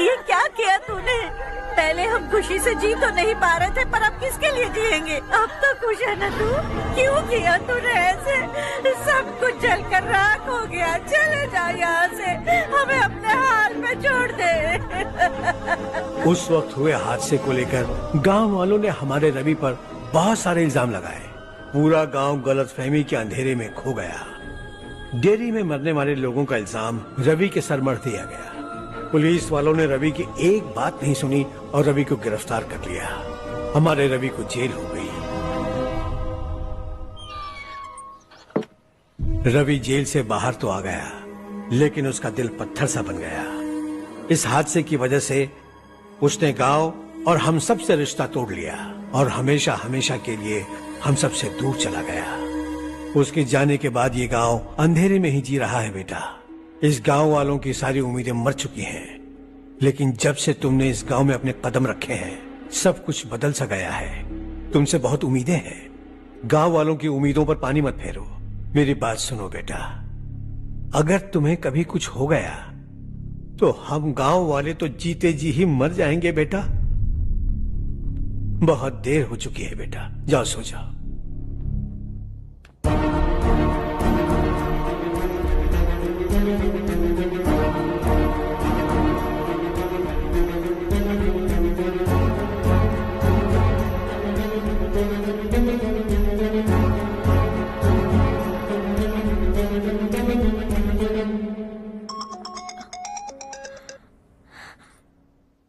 ये क्या किया तूने? पहले हम खुशी से जी तो नहीं पा रहे थे, पर अब किसके लिए जिएंगे? अब तो खुश है ना तू? क्यों किया तूने ऐसे? सब कुछ जलकर राख हो गया। चले जा यहाँ से, हमें अपने हाल में छोड़ दे। उस वक्त हुए हादसे को लेकर गांव वालों ने हमारे रवि पर बहुत सारे इल्जाम लगाए। पूरा गांव गलतफहमी के अंधेरे में खो गया। डेयरी में मरने वाले लोगों का इल्जाम रवि के सर मढ़ दिया गया। पुलिस वालों ने रवि की एक बात नहीं सुनी और रवि को गिरफ्तार कर लिया। हमारे रवि को जेल हो गई। रवि जेल से बाहर तो आ गया, लेकिन उसका दिल पत्थर सा बन गया। इस हादसे की वजह से उसने गांव और हम सब से रिश्ता तोड़ लिया और हमेशा हमेशा के लिए हम सब से दूर चला गया। उसके जाने के बाद ये गांव अंधेरे में ही जी रहा है बेटा। इस गांव वालों की सारी उम्मीदें मर चुकी हैं, लेकिन जब से तुमने इस गांव में अपने कदम रखे हैं सब कुछ बदल सा गया है। तुमसे बहुत उम्मीदें हैं। गांव वालों की उम्मीदों पर पानी मत फेरो। मेरी बात सुनो बेटा, अगर तुम्हें कभी कुछ हो गया तो हम गांव वाले तो जीते जी ही मर जाएंगे बेटा। बहुत देर हो चुकी है बेटा, जाओ सो जाओ।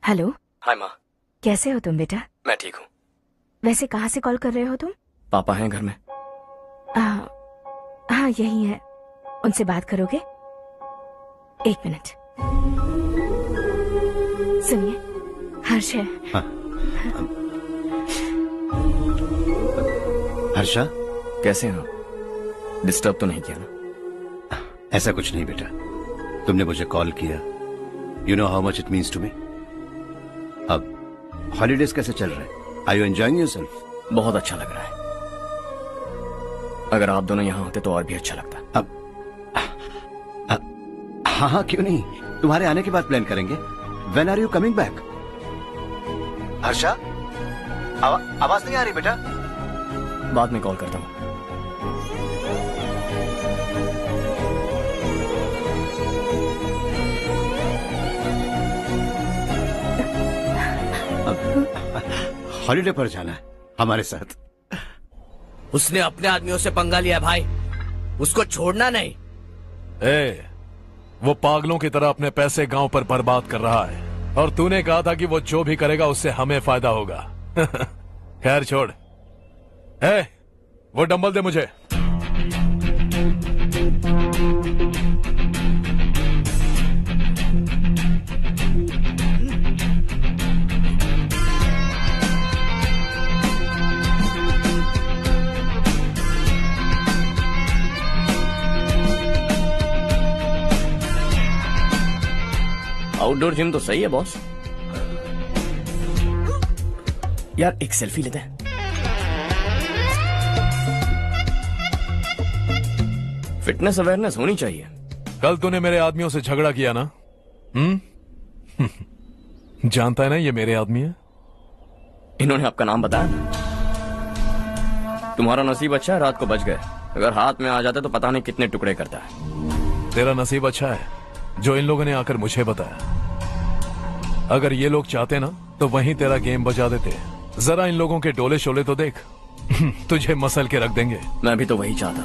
हेलो। हाय माँ। कैसे हो तुम बेटा? मैं ठीक हूँ। वैसे कहाँ से कॉल कर रहे हो तुम? पापा हैं घर में? हाँ यही है। उनसे बात करोगे? एक मिनट सुनिए, हर्ष है। हाँ। हर्षा कैसे हैं आप? डिस्टर्ब तो नहीं किया ना? ऐसा कुछ नहीं बेटा, तुमने मुझे कॉल किया। You know how much it means to me. अब हॉलीडेज कैसे चल रहे हैं? Are you enjoying yourself? बहुत अच्छा लग रहा है। अगर आप दोनों यहाँ होते तो और भी अच्छा लगता। अब हाँ क्यों नहीं, तुम्हारे आने के बाद प्लान करेंगे। When are you coming back? Harsha आवाज नहीं आ रही बेटा। बाद में कॉल करता हूँ। हॉलीडे पर जाना है हमारे साथ। उसने अपने आदमियों से पंगा लिया भाई, उसको छोड़ना नहीं। वो पागलों की तरह अपने पैसे गांव पर बर्बाद कर रहा है और तूने कहा था कि वो जो भी करेगा उससे हमें फायदा होगा। खैर छोड़। वो डंबल दे मुझे। आउटडोर जिम तो सही है बॉस। यार एक सेल्फी लेते हैं। फिटनेस अवेयरनेस होनी चाहिए। कल तूने मेरे आदमियों से झगड़ा किया ना? जानता है ना ये मेरे आदमी है। इन्होंने आपका नाम बताया? तुम्हारा नसीब अच्छा है रात को बच गए, अगर हाथ में आ जाते तो पता नहीं कितने टुकड़े करता है। तेरा नसीब अच्छा है जो इन लोगों ने आकर मुझे बताया। अगर ये लोग चाहते ना तो वहीं तेरा गेम बजा देते। जरा इन लोगों के डोले शोले तो देख। तुझे मसल के रख देंगे। मैं भी तो वही चाहता।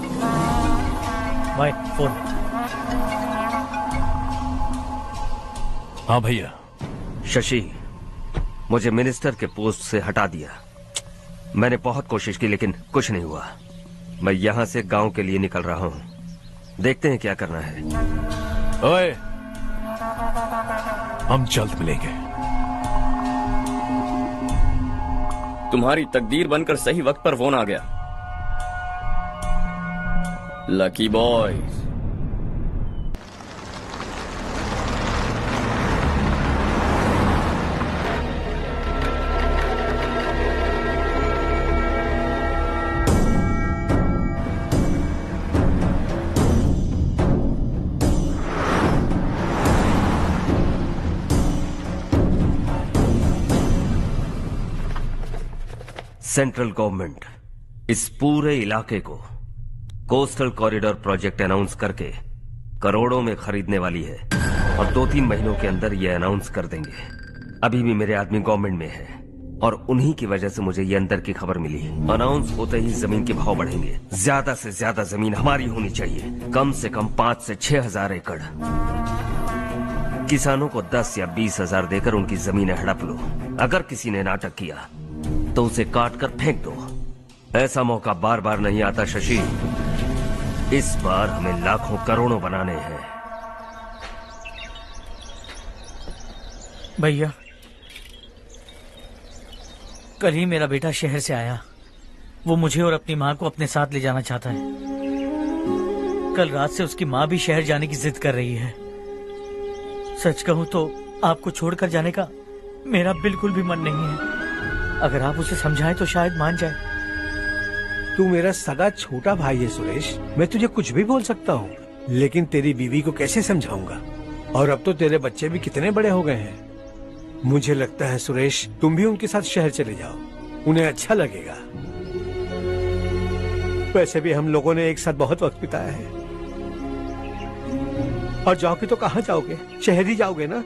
भाई फोन। हाँ भैया। शशि, मुझे मिनिस्टर के पोस्ट से हटा दिया। मैंने बहुत कोशिश की लेकिन कुछ नहीं हुआ। मैं यहाँ से गांव के लिए निकल रहा हूँ। देखते हैं क्या करना है। ओए, हम जल्द मिलेंगे। तुम्हारी तकदीर बनकर सही वक्त पर फोन आ गया। Lucky boys. सेंट्रल गवर्नमेंट इस पूरे इलाके को कोस्टल कॉरिडोर प्रोजेक्ट अनाउंस करके करोड़ों में खरीदने वाली है और 2-3 महीनों के अंदर ये अनाउंस कर देंगे। अभी भी मेरे आदमी गवर्नमेंट में है और उन्हीं की वजह से मुझे ये अंदर की खबर मिली। अनाउंस होते ही जमीन के भाव बढ़ेंगे। ज्यादा से ज्यादा जमीन हमारी होनी चाहिए, कम से कम 5 से 6 हजार एकड़। किसानों को 10 या 20 हजार देकर उनकी जमीनें हड़प लो। अगर किसी ने नाटक किया तो उसे काट कर फेंक दो। ऐसा मौका बार बार नहीं आता शशि। इस बार हमें लाखों करोड़ों बनाने हैं। भैया, कल ही मेरा बेटा शहर से आया। वो मुझे और अपनी माँ को अपने साथ ले जाना चाहता है। कल रात से उसकी माँ भी शहर जाने की जिद कर रही है। सच कहूँ तो आपको छोड़कर जाने का मेरा बिल्कुल भी मन नहीं है। अगर आप उसे समझाएं तो शायद मान जाए। तू मेरा सगा छोटा भाई है सुरेश, मैं तुझे कुछ भी बोल सकता हूँ, लेकिन तेरी बीवी को कैसे समझाऊंगा? और अब तो तेरे बच्चे भी कितने बड़े हो गए हैं। मुझे लगता है सुरेश, तुम भी उनके साथ शहर चले जाओ, उन्हें अच्छा लगेगा। वैसे भी हम लोगों ने एक साथ बहुत वक्त बिताया है। और जाओगे तो कहाँ जाओगे? शहर ही जाओगे ना?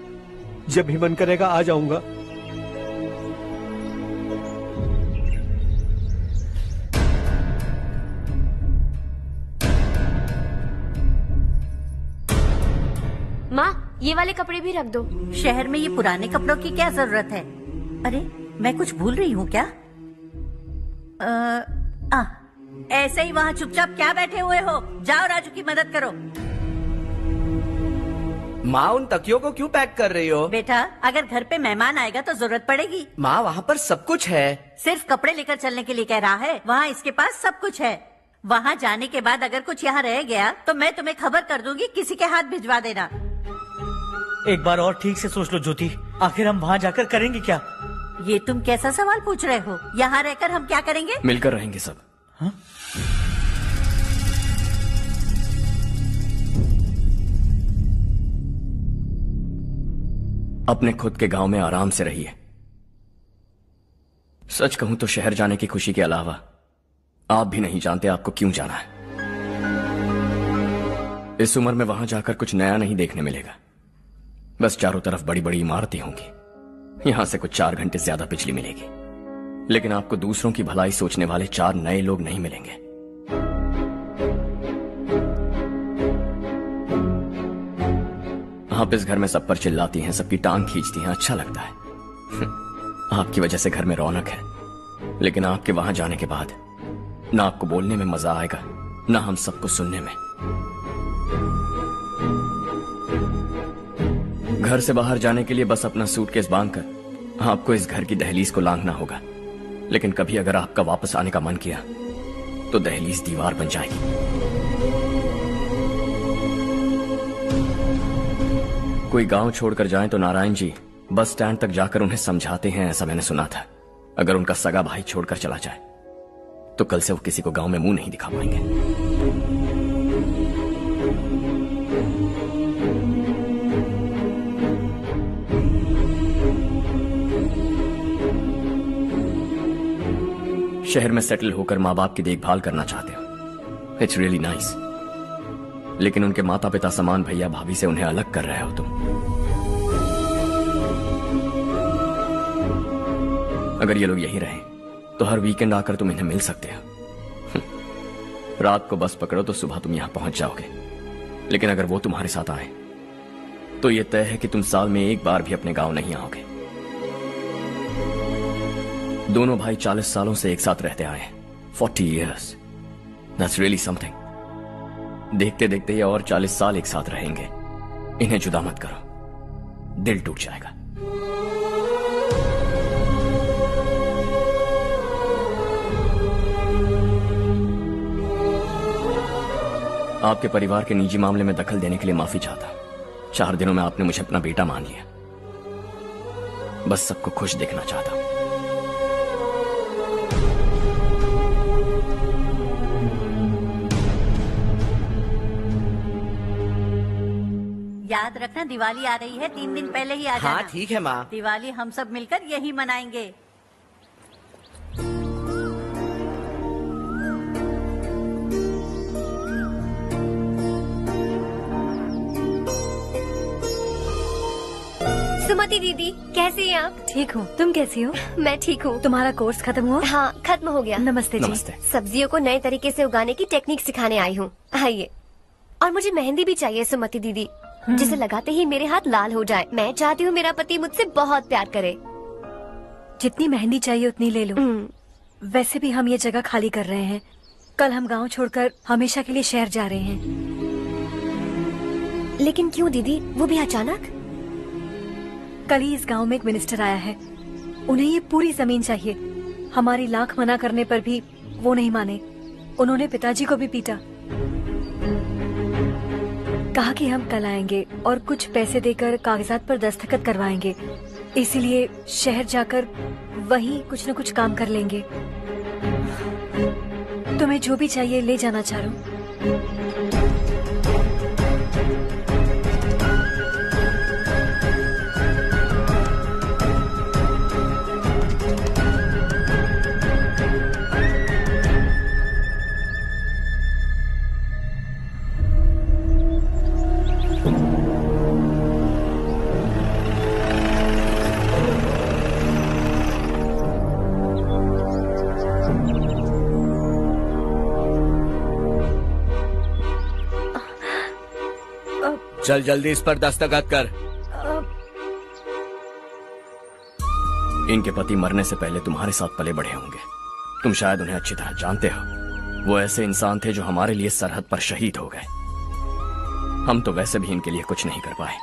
जब भी मन करेगा आ जाऊंगा। माँ, ये वाले कपड़े भी रख दो। शहर में ये पुराने कपड़ों की क्या जरूरत है? अरे, मैं कुछ भूल रही हूँ क्या? ऐसे ही वहाँ चुपचाप क्या बैठे हुए हो? जाओ राजू की मदद करो। माँ, उन तकियों को क्यों पैक कर रही हो? बेटा, अगर घर पे मेहमान आएगा तो जरूरत पड़ेगी। माँ, वहाँ पर सब कुछ है। सिर्फ कपड़े लेकर चलने के लिए कह रहा है? वहाँ इसके पास सब कुछ है। वहाँ जाने के बाद अगर कुछ यहाँ रह गया तो मैं तुम्हें खबर कर दूंगी, किसी के हाथ भिजवा देना। एक बार और ठीक से सोच लो ज्योति, आखिर हम वहाँ जाकर करेंगे क्या? ये तुम कैसा सवाल पूछ रहे हो? यहाँ रहकर हम क्या करेंगे? मिलकर रहेंगे सब। हाँ? अपने खुद के गांव में आराम से रहिए। सच कहूं तो शहर जाने की खुशी के अलावा आप भी नहीं जानते आपको क्यों जाना है। इस उम्र में वहां जाकर कुछ नया नहीं देखने मिलेगा। बस चारों तरफ बड़ी बड़ी इमारतें होंगी। यहां से कुछ 4 घंटे ज्यादा बिजली मिलेगी, लेकिन आपको दूसरों की भलाई सोचने वाले 4 नए लोग नहीं मिलेंगे। आप इस घर में सब पर चिल्लाती हैं, सबकी टांग खींचती हैं, अच्छा लगता है। आपकी वजह से घर में रौनक है, लेकिन आपके वहां जाने के बाद ना आपको बोलने में मजा आएगा, ना हम सबको सुनने में। घर से बाहर जाने के लिए बस अपना सूटकेस बांधकर आपको इस घर की दहलीज को लांघना होगा, लेकिन कभी अगर आपका वापस आने का मन किया तो दहलीज दीवार बन जाएगी। कोई गांव छोड़कर जाएं तो नारायण जी बस स्टैंड तक जाकर उन्हें समझाते हैं, ऐसा मैंने सुना था। अगर उनका सगा भाई छोड़कर चला जाए तो कल से वो किसी को गांव में मुंह नहीं दिखा पाएंगे। शहर में सेटल होकर माँ बाप की देखभाल करना चाहते हो, इट्स रियली नाइस, लेकिन उनके माता पिता समान भैया भाभी से उन्हें अलग कर रहे हो तुम। अगर ये लोग यहीं रहें तो हर वीकेंड आकर तुम इन्हें मिल सकते हो। रात को बस पकड़ो तो सुबह तुम यहां पहुंच जाओगे, लेकिन अगर वो तुम्हारे साथ आए तो ये तय है कि तुम साल में एक बार भी अपने गांव नहीं आओगे। दोनों भाई 40 सालों से एक साथ रहते आए, 40 years, that's really something। देखते देखते ये और 40 साल एक साथ रहेंगे। इन्हें जुदा मत करो, दिल टूट जाएगा। आपके परिवार के निजी मामले में दखल देने के लिए माफी चाहता। 4 दिनों में आपने मुझे अपना बेटा मान लिया। बस सबको खुश देखना चाहता। याद रखना, दिवाली आ रही है, 3 दिन पहले ही आ जाना। हाँ ठीक है माँ। दिवाली हम सब मिलकर यही मनाएंगे। सुमति दीदी, कैसे हैं आप? ठीक हूँ, तुम कैसी हो? मैं ठीक हूँ। तुम्हारा कोर्स खत्म हुआ? हाँ, खत्म हो गया। नमस्ते जी। नमस्ते। सब्जियों को नए तरीके से उगाने की टेक्निक सिखाने आई हूँ। आइए। और मुझे मेहंदी भी चाहिए सुमति दीदी, जिसे लगाते ही मेरे हाथ लाल हो जाए। मैं चाहती हूँ मेरा पति मुझसे बहुत प्यार करे। जितनी मेहंदी चाहिए उतनी ले लो। वैसे भी हम ये जगह खाली कर रहे हैं। कल हम गांव छोड़कर हमेशा के लिए शहर जा रहे हैं। लेकिन क्यों दीदी, वो भी अचानक? कल ही इस गांव में एक मिनिस्टर आया है, उन्हें ये पूरी जमीन चाहिए। हमारी लाख मना करने पर भी वो नहीं माने। उन्होंने पिताजी को भी पीटा। कहा कि हम कल आएंगे और कुछ पैसे देकर कागजात पर दस्तखत करवाएंगे। इसीलिए शहर जाकर वहीं कुछ न कुछ काम कर लेंगे। तुम्हें जो भी चाहिए ले जाना चारू। चल जल्दी इस पर दस्तखत कर। इनके पति मरने से पहले तुम्हारे साथ पले बढ़े होंगे। तुम शायद उन्हें अच्छी तरह जानते हो। वो ऐसे इंसान थे जो हमारे लिए सरहद पर शहीद हो गए। हम तो वैसे भी इनके लिए कुछ नहीं कर पाए।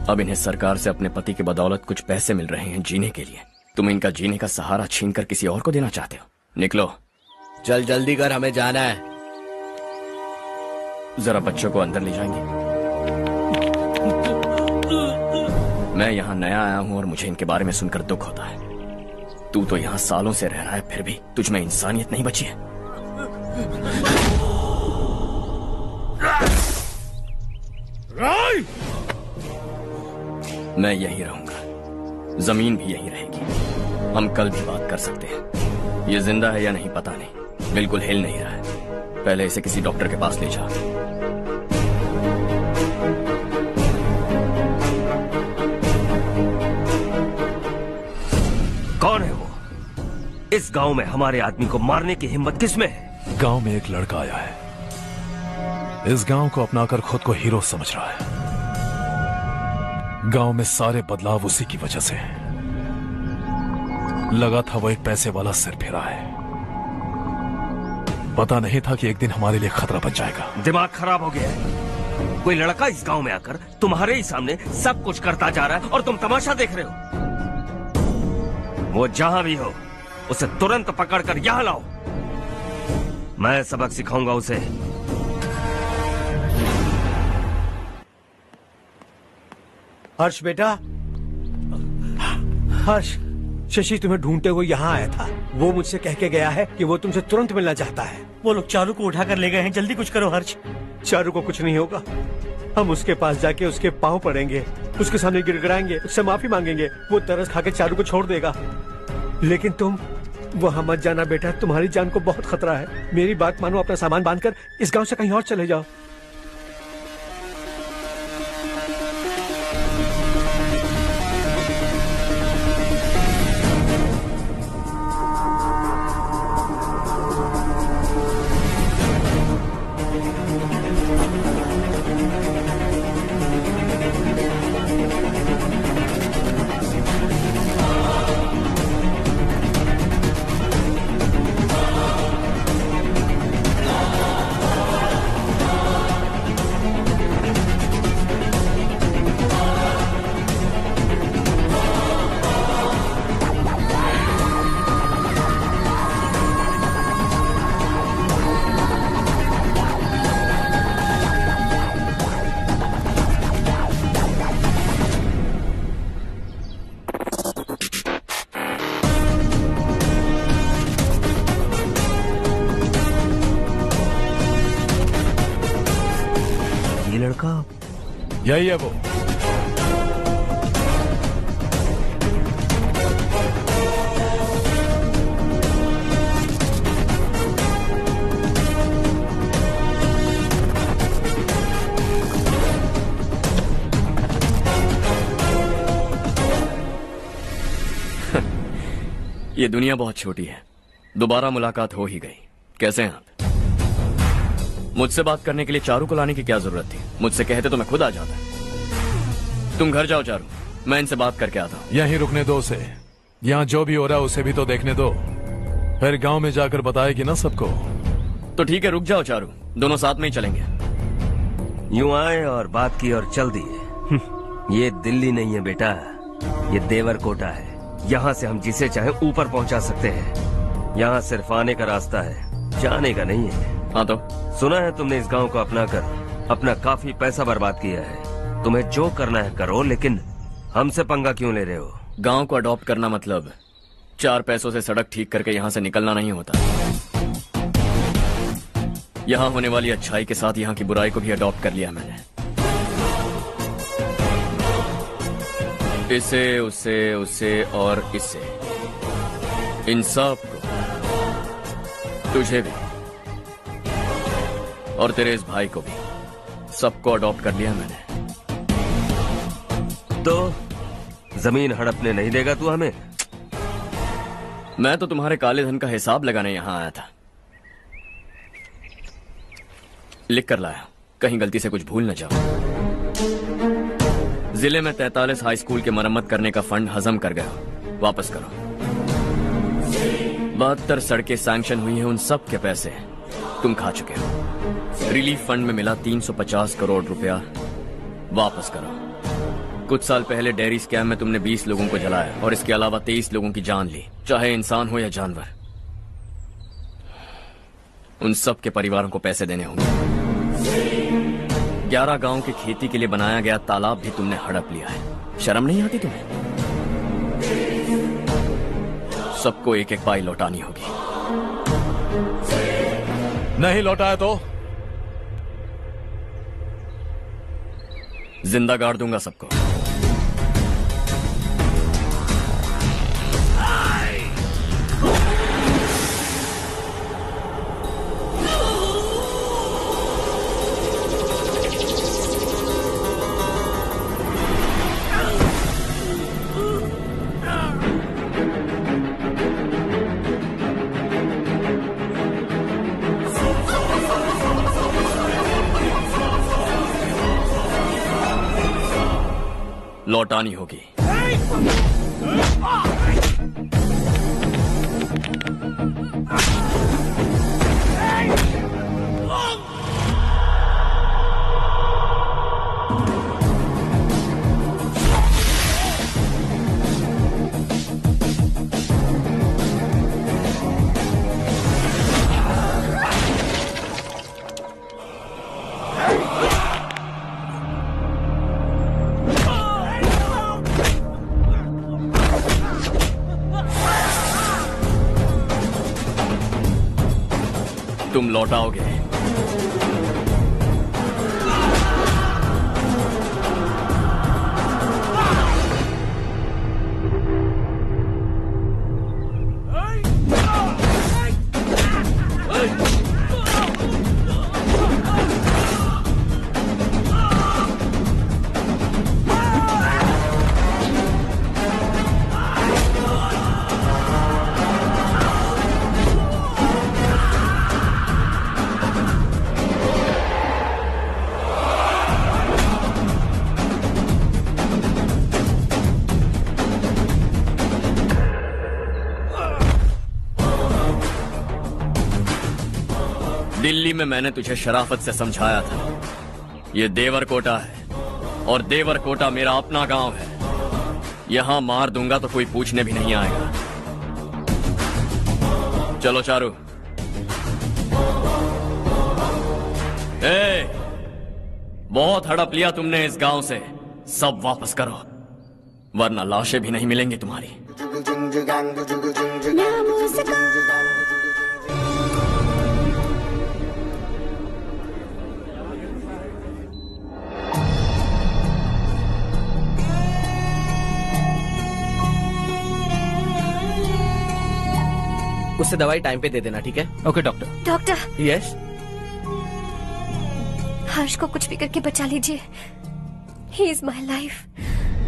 अब इन्हें सरकार से अपने पति की बदौलत कुछ पैसे मिल रहे हैं जीने के लिए। तुम इनका जीने का सहारा छीनकर किसी और को देना चाहते हो। निकलो, चल जल्दी कर, हमें जाना है। जरा बच्चों को अंदर ले जाएंगे। मैं यहाँ नया आया हूँ और मुझे इनके बारे में सुनकर दुख होता है। तू तो यहाँ सालों से रह रहा है, फिर भी तुझ में इंसानियत नहीं बची है। मैं यहीं रहूंगा, जमीन भी यहीं रहेगी। हम कल भी बात कर सकते हैं। ये जिंदा है या नहीं पता नहीं, बिल्कुल हिल नहीं रहा है। पहले इसे किसी डॉक्टर के पास ले जा। कौन है वो? इस गांव में हमारे आदमी को मारने की हिम्मत किसमें है? गांव में एक लड़का आया है। इस गांव को अपनाकर खुद को हीरो समझ रहा है। गांव में सारे बदलाव उसी की वजह से हैं। लगा था वो एक पैसे वाला सिर फिरा है। पता नहीं था कि एक दिन हमारे लिए खतरा बन जाएगा। दिमाग खराब हो गया है। कोई लड़का इस गांव में आकर तुम्हारे ही सामने सब कुछ करता जा रहा है और तुम तमाशा देख रहे हो। वो जहां भी हो उसे तुरंत पकड़कर यहां लाओ। मैं सबक सिखाऊंगा उसे। हर्ष बेटा, हर्ष, शशि तुम्हें ढूंढते हुए यहाँ आया था। वो मुझसे कह के गया है कि वो तुमसे तुरंत मिलना चाहता है। वो लोग चारू को उठाकर ले गए हैं, जल्दी कुछ करो हर्ष। चारू को कुछ नहीं होगा। हम उसके पास जाके उसके पांव पड़ेंगे, उसके सामने गिड़गिड़ाएंगे, उससे माफी मांगेंगे। वो तरस खा के चारू को छोड़ देगा। लेकिन तुम वहां मत जाना बेटा, तुम्हारी जान को बहुत खतरा है। मेरी बात मानो, अपना सामान बांधकर इस गांव से कहीं और चले जाओ। यही है वो। ये दुनिया बहुत छोटी है। दोबारा मुलाकात हो ही गई। कैसे हैं आप? मुझसे बात करने के लिए चारू को लाने की क्या जरूरत थी? मुझसे कहते तो मैं खुद आ जाता। तुम घर जाओ चारू, मैं इनसे बात करके आता हूँ। यहीं रुकने दो उसे। यहाँ जो भी हो रहा है उसे भी तो देखने दो। फिर गांव में जाकर बताएगी ना सबको। तो ठीक है, रुक जाओ चारू, दोनों साथ में ही चलेंगे। यूं आए और बात की और चल दिए। ये दिल्ली नहीं है बेटा, ये देवरकोटा है। यहाँ से हम जिसे चाहे ऊपर पहुँचा सकते हैं। यहाँ सिर्फ आने का रास्ता है, जाने का नहीं है। हाँ तो सुना है तुमने इस गांव को अपना कर अपना काफी पैसा बर्बाद किया है। तुम्हें जो करना है करो, लेकिन हमसे पंगा क्यों ले रहे हो? गांव को अडॉप्ट करना मतलब 4 पैसों से सड़क ठीक करके यहाँ से निकलना नहीं होता। यहाँ होने वाली अच्छाई के साथ यहाँ की बुराई को भी अडॉप्ट कर लिया मैंने। इसे, उसे, उसे और इससे, इन सब को, तुझे भी और तेरे इस भाई को भी, सबको अडॉप्ट कर लिया मैंने। तो जमीन हड़पने नहीं देगा तू हमें? मैं तो तुम्हारे काले धन का हिसाब लगाने यहां आया था। लिख कर लाया, कहीं गलती से कुछ भूल न जाओ। जिले में 43 हाई स्कूल के मरम्मत करने का फंड हजम कर गया, वापस करो। 72 सड़कें सैंक्शन हुई हैं, उन सब के पैसे तुम खा चुके हो। रिलीफ फंड में मिला 350 करोड़ रुपया, वापस करो। कुछ साल पहले डेयरी स्कैम में तुमने 20 लोगों को जलाया और इसके अलावा 23 लोगों की जान ली, चाहे इंसान हो या जानवर। उन सब के परिवारों को पैसे देने होंगे। 11 गांव की खेती के लिए बनाया गया तालाब भी तुमने हड़प लिया है। शर्म नहीं आती तुम्हें? सबको एक एक पाई लौटानी होगी। नहीं लौटाया तो जिंदा गाड़ दूंगा सबको। लौटानी होगी। तुम लौटाओगे। दिल्ली में मैंने तुझे शराफत से समझाया था, ये देवरकोटा है और देवरकोटा मेरा अपना गांव है। यहां मार दूंगा तो कोई पूछने भी नहीं आएगा। चलो चारू। बहुत हड़प लिया तुमने इस गांव से, सब वापस करो वरना लाशें भी नहीं मिलेंगी तुम्हारी। उससे दवाई टाइम पे दे देना, ठीक है? Okay doctor. Doctor. Yes. Harsh को कुछ भी करके बचा लीजिए। He is my life,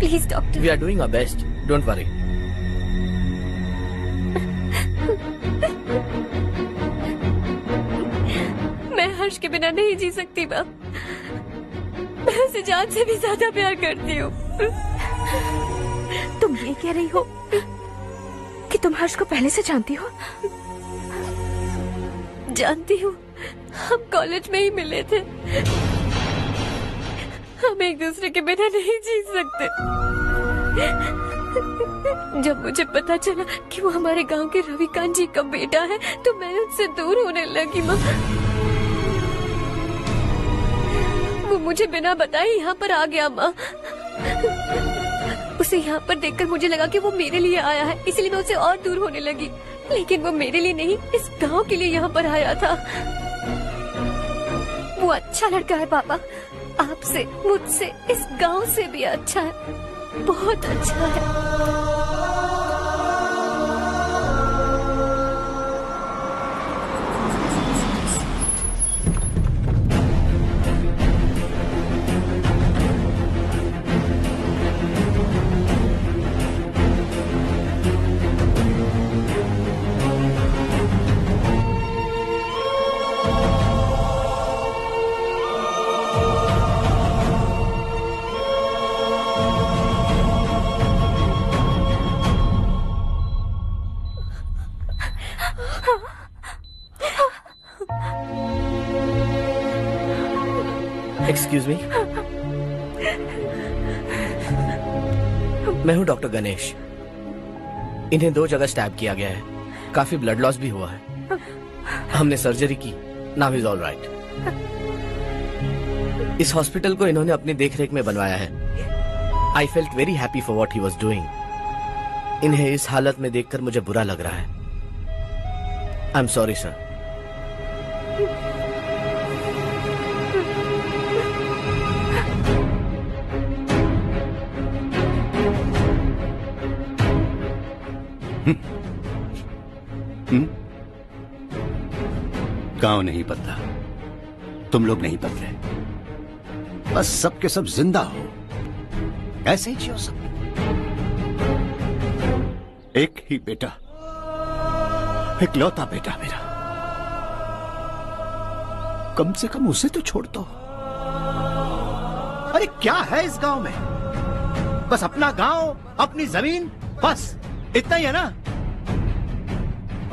please doctor. We are doing our best, don't worry. मैं हर्ष के बिना नहीं जी सकती मैम। मैं उसे जान से भी ज्यादा प्यार करती हूँ। तुम ये कह रही हो कि तुम हर्ष को पहले से जानती हो? जानती हूँ, हम कॉलेज में ही मिले थे। हम एक दूसरे के बिना नहीं जी सकते। जब मुझे पता चला कि वो हमारे गांव के रविकांत जी का बेटा है तो मैं उनसे दूर होने लगी माँ। वो मुझे बिना बताए यहाँ पर आ गया माँ। उसे यहाँ पर देखकर मुझे लगा कि वो मेरे लिए आया है, इसलिए मैं उससे और दूर होने लगी। लेकिन वो मेरे लिए नहीं, इस गांव के लिए यहाँ पर आया था। वो अच्छा लड़का है पापा, आपसे, मुझसे, इस गांव से भी अच्छा है, बहुत अच्छा है। एक्सक्यूज मी, मैं हूं डॉक्टर गणेश। इन्हें 2 जगह स्टैब किया गया है, काफी ब्लड लॉस भी हुआ है। हमने सर्जरी की, नाउ इज ऑल राइट। इस हॉस्पिटल को इन्होंने अपनी देखरेख में बनवाया है। I felt very happy for what he was doing. इन्हें इस हालत में देखकर मुझे बुरा लग रहा है। I am sorry sir. गांव नहीं बदला, तुम लोग नहीं बदले, बस सबके सब जिंदा हो, ऐसे ही जियो सब। एक ही बेटा, इकलौता बेटा मेरा, कम से कम उसे तो छोड़ दो। अरे क्या है इस गांव में? बस अपना गांव, अपनी जमीन, बस इतना ही है ना?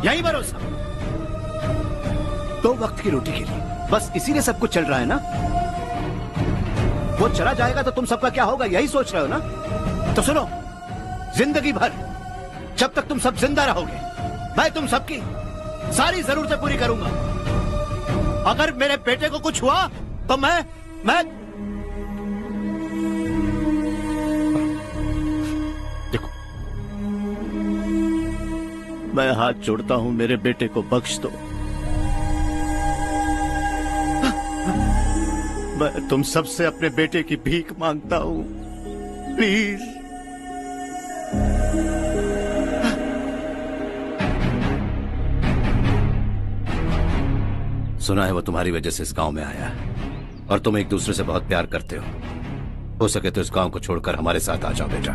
यही भरोसा 2 वक्त की रोटी के लिए, बस इसीलिए सब कुछ चल रहा है ना? वो चला जाएगा तो तुम सबका क्या होगा, यही सोच रहे हो ना? तो सुनो, जिंदगी भर जब तक तुम सब जिंदा रहोगे, मैं तुम सबकी सारी जरूरतें पूरी करूंगा। अगर मेरे बेटे को कुछ हुआ तो मैं देखो, मैं हाथ जोड़ता हूं, मेरे बेटे को बख्श दो। मैं तुम सबसे अपने बेटे की भीख मांगता हूं, प्लीज। सुना है वो तुम्हारी वजह से इस गांव में आया है और तुम एक दूसरे से बहुत प्यार करते हो सके तो इस गांव को छोड़कर हमारे साथ आ जाओ बेटा,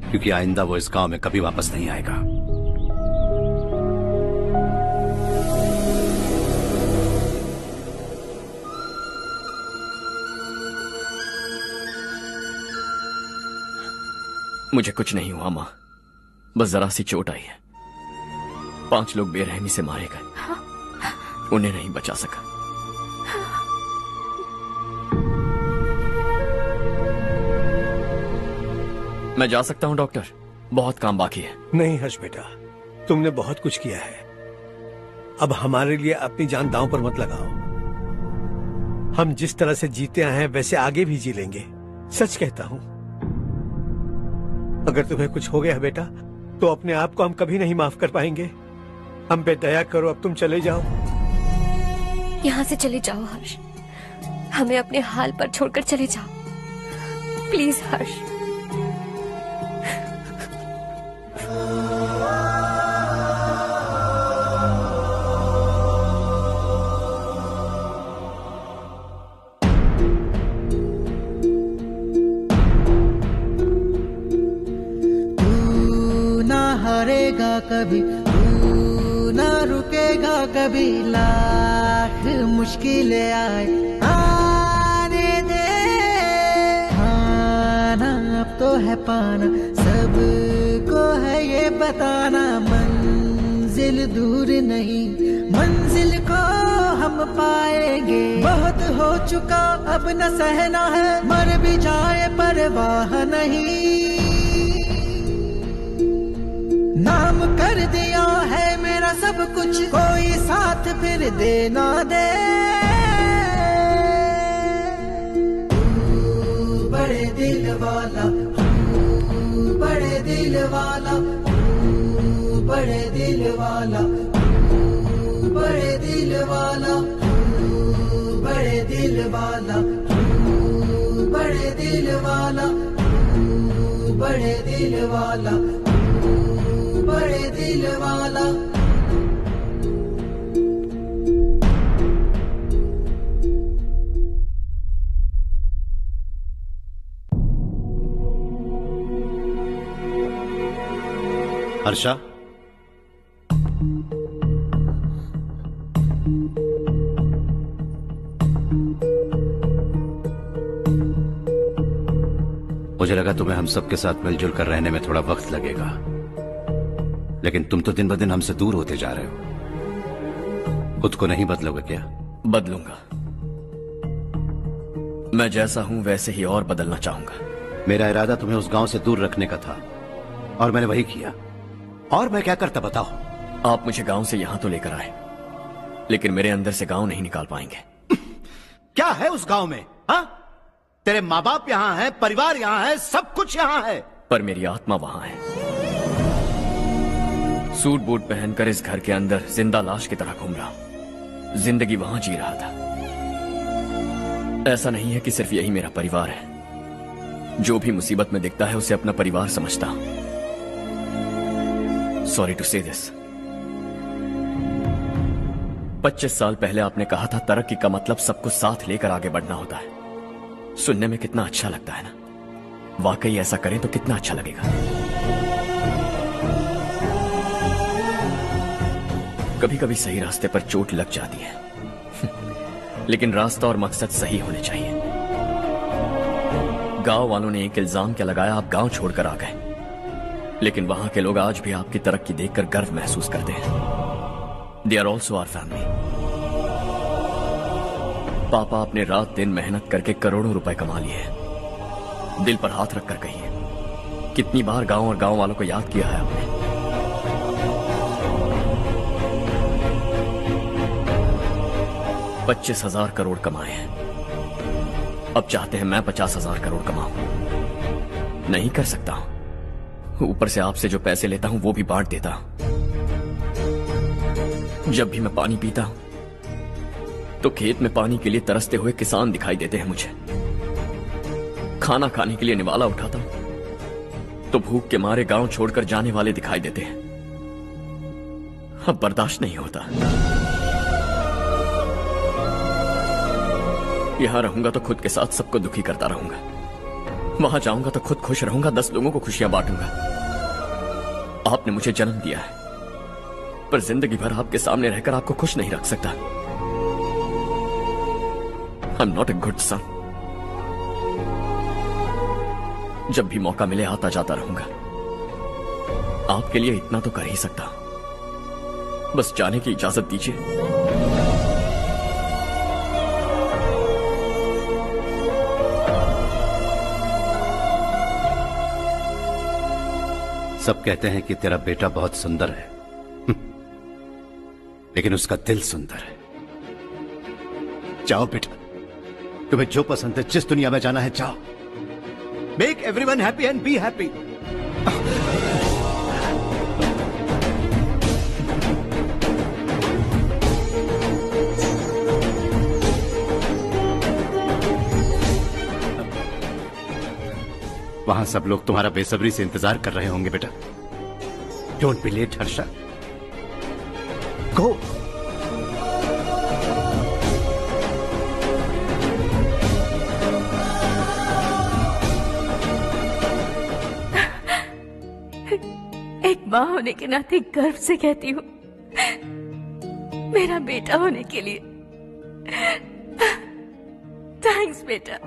क्योंकि आइंदा वो इस गांव में कभी वापस नहीं आएगा। मुझे कुछ नहीं हुआ माँ, बस जरा सी चोट आई है। 5 लोग बेरहमी से मारे गए, उन्हें नहीं बचा सका। मैं जा सकता हूं डॉक्टर, बहुत काम बाकी है। नहीं हर्ष बेटा, तुमने बहुत कुछ किया है, अब हमारे लिए अपनी जान दांव पर मत लगाओ। हम जिस तरह से जीते आए हैं वैसे आगे भी जी लेंगे, सच कहता हूं। अगर तुम्हें कुछ हो गया बेटा तो अपने आप को हम कभी नहीं माफ कर पाएंगे। हम पे दया करो, अब तुम चले जाओ। यहाँ से चले जाओ हर्ष, हमें अपने हाल पर छोड़कर चले जाओ, प्लीज हर्ष। हारेगा कभी, तू ना रुकेगा कभी, लाख मुश्किलें आए आने दे। खाना अब तो है पाना, सबको है ये बताना, मंजिल दूर नहीं, मंजिल को हम पाएंगे। बहुत हो चुका अब न सहना है, मर भी जाए परवाह नहीं। नाम कर दिया है मेरा सब कुछ, कोई साथ फिर दे ना दे। बड़े दिल वाला, बड़े दिल वाला, बड़े दिल वाला, बड़े दिल वाला, बड़े दिल वाला, बड़े दिल वाला, बड़े दिल वाला, बड़े दिल वाला। हर्षा, मुझे लगा तुम्हें हम सबके साथ मिलजुल कर रहने में थोड़ा वक्त लगेगा, लेकिन तुम तो दिन ब दिन हमसे दूर होते जा रहे हो। खुद को नहीं बदलोगे क्या? बदलूंगा। मैं जैसा हूं वैसे ही और बदलना चाहूंगा। मेरा इरादा तुम्हें उस गांव से दूर रखने का था और मैंने वही किया। और मैं क्या करता बताओ? आप मुझे गांव से यहां तो लेकर आए, लेकिन मेरे अंदर से गांव नहीं निकाल पाएंगे। क्या है उस गांव में? हाँ, तेरे माँ बाप यहाँ हैं, परिवार यहाँ है, सब कुछ यहाँ है, पर मेरी आत्मा वहां है। सूट बूट पहनकर इस घर के अंदर जिंदा लाश की तरह घूम रहा हूं। जिंदगी वहां जी रहा था। ऐसा नहीं है कि सिर्फ यही मेरा परिवार है। जो भी मुसीबत में दिखता है उसे अपना परिवार समझता हूं। सॉरी टू से दिस। 25 साल पहले आपने कहा था तरक्की का मतलब सबको साथ लेकर आगे बढ़ना होता है। सुनने में कितना अच्छा लगता है ना? वाकई ऐसा करें तो कितना अच्छा लगेगा। कभी कभी सही रास्ते पर चोट लग जाती है, लेकिन रास्ता और मकसद सही होने चाहिए। गांव वालों ने एक इल्जाम क्या लगाया, आप गांव छोड़कर आ गए, लेकिन वहां के लोग आज भी आपकी तरक्की देखकर गर्व महसूस करते हैं। They are also our family. पापा आपने रात दिन मेहनत करके करोड़ों रुपए कमा लिए हैं। दिल पर हाथ रखकर कहिए, कितनी बार गांव और गांव वालों को याद किया है आपने? 25,000 करोड़ कमाए हैं। अब चाहते हैं मैं 50,000 करोड़ कमाऊं। नहीं कर सकता हूं। ऊपर से आपसे जो पैसे लेता हूं वो भी बांट देता हूं। जब भी मैं पानी पीता हूं तो खेत में पानी के लिए तरसते हुए किसान दिखाई देते हैं मुझे। खाना खाने के लिए निवाला उठाता हूं तो भूख के मारे गांव छोड़कर जाने वाले दिखाई देते हैं। अब बर्दाश्त नहीं होता। यहां रहूंगा तो खुद के साथ सबको दुखी करता रहूंगा। वहां जाऊंगा तो खुद खुश रहूंगा, 10 लोगों को खुशियां बांटूंगा। आपने मुझे जन्म दिया है, पर जिंदगी भर आपके सामने रहकर आपको खुश नहीं रख सकता। I am not a good son. जब भी मौका मिले आता जाता रहूंगा। आपके लिए इतना तो कर ही सकता हूं। बस जाने की इजाजत दीजिए। सब कहते हैं कि तेरा बेटा बहुत सुंदर है, लेकिन उसका दिल सुंदर है। जाओ बेटा, तुम्हें जो पसंद है, जिस दुनिया में जाना है जाओ। Make everyone happy and be happy. वहां सब लोग तुम्हारा बेसब्री से इंतजार कर रहे होंगे बेटा। डोंट बी लेट हर्षा, गो। एक माँ होने के नाते गर्व से कहती हूँ, मेरा बेटा होने के लिए थैंक्स बेटा।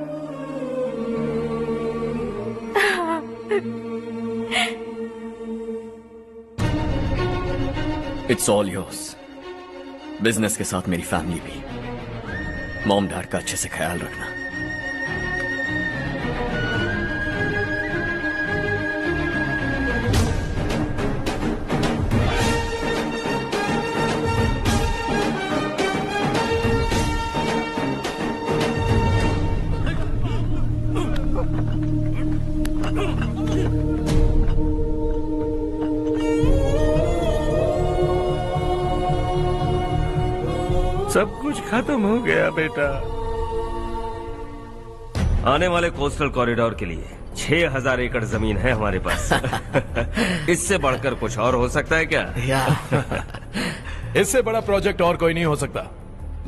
It's all yours. बिजनेस के साथ मेरी फैमिली भी। मॉम डैड का अच्छे से ख्याल रखना। सब कुछ खत्म हो गया बेटा। आने वाले कोस्टल कॉरिडोर के लिए 6000 एकड़ जमीन है हमारे पास। इससे बढ़कर कुछ और हो सकता है क्या? इससे बड़ा प्रोजेक्ट और कोई नहीं हो सकता।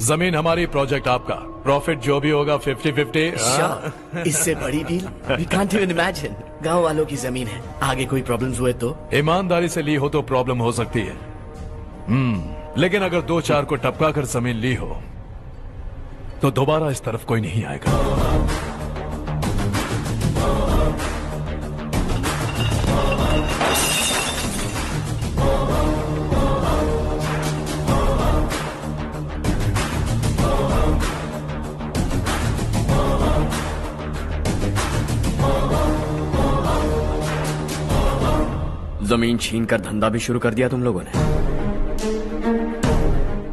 जमीन हमारी, प्रोजेक्ट आपका। प्रॉफिट जो भी होगा 50-50। इससे बड़ी deal we can't even imagine. गांव वालों की जमीन है, आगे कोई प्रॉब्लम्स हुए तो? ईमानदारी से ली हो तो प्रॉब्लम हो सकती है, लेकिन अगर 2-4 को टपका कर जमीन ली हो तो दोबारा इस तरफ कोई नहीं आएगा। जमीन छीन कर धंधा भी शुरू कर दिया तुम लोगों ने।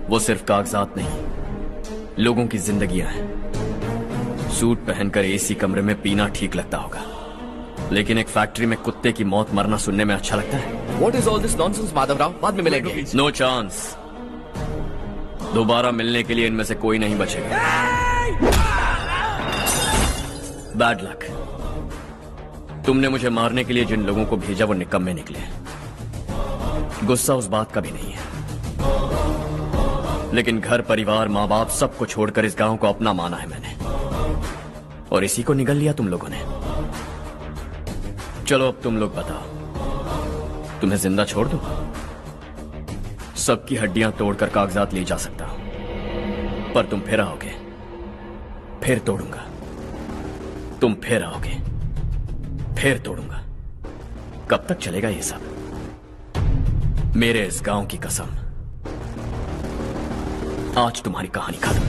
वो सिर्फ कागजात नहीं, लोगों की जिंदगियां हैं। सूट पहनकर एसी कमरे में पीना ठीक लगता होगा, लेकिन एक फैक्ट्री में कुत्ते की मौत मरना सुनने में अच्छा लगता है। What is all this nonsense, Madhavrao? बाद में मिलेंगे। No chance. दोबारा मिलने के लिए इनमें से कोई नहीं बचेगा। Bad luck. तुमने मुझे मारने के लिए जिन लोगों को भेजा वो निकम्मे निकले। गुस्सा उस बात का भी नहीं है, लेकिन घर परिवार माँ बाप सबको छोड़कर इस गांव को अपना माना है मैंने, और इसी को निगल लिया तुम लोगों ने। चलो अब तुम लोग बताओ, तुम्हें जिंदा छोड़ दूं? सबकी हड्डियां तोड़कर कागजात ले जा सकता हूं, पर तुम फिर आओगे, फिर तोड़ूंगा। तुम फिर आओगे, फिर तोड़ूंगा। कब तक चलेगा ये सब? मेरे इस गांव की कसम, आज तुम्हारी कहानी खत्म।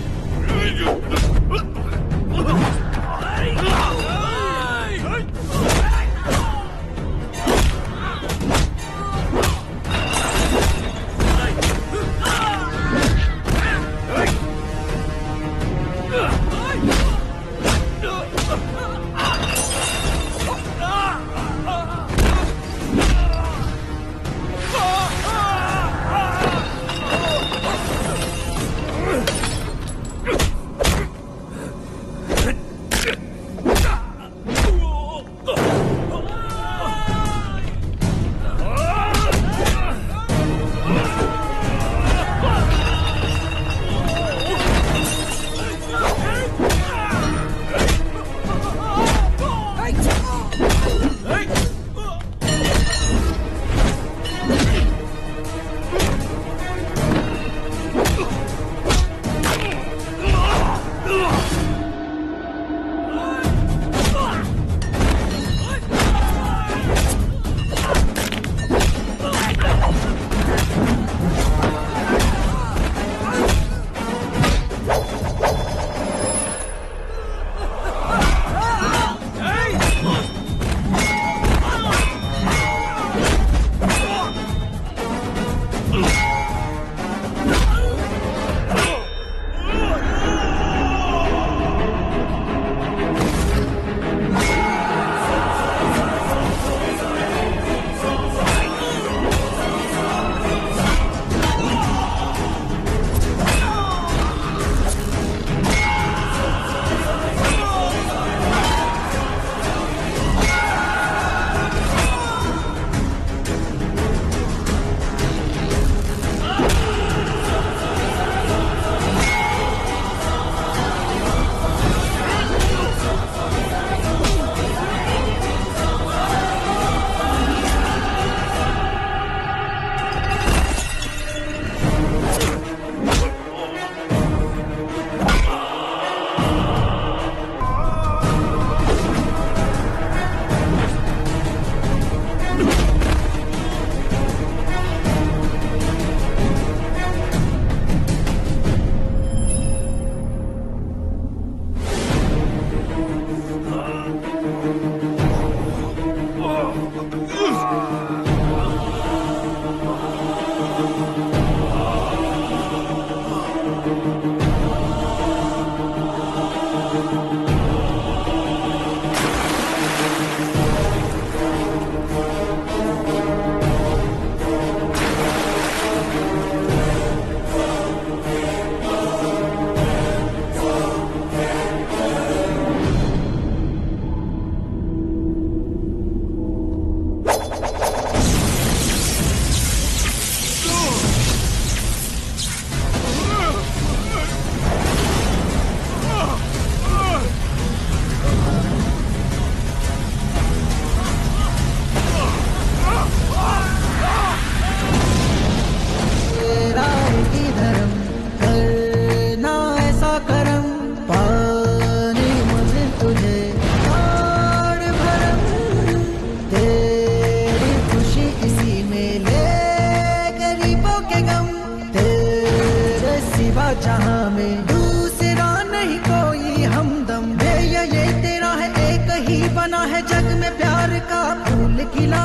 जहां में दूसरा नहीं कोई हमदम। ये तेरा है, एक ही बना है जग में प्यार का फूल खिला।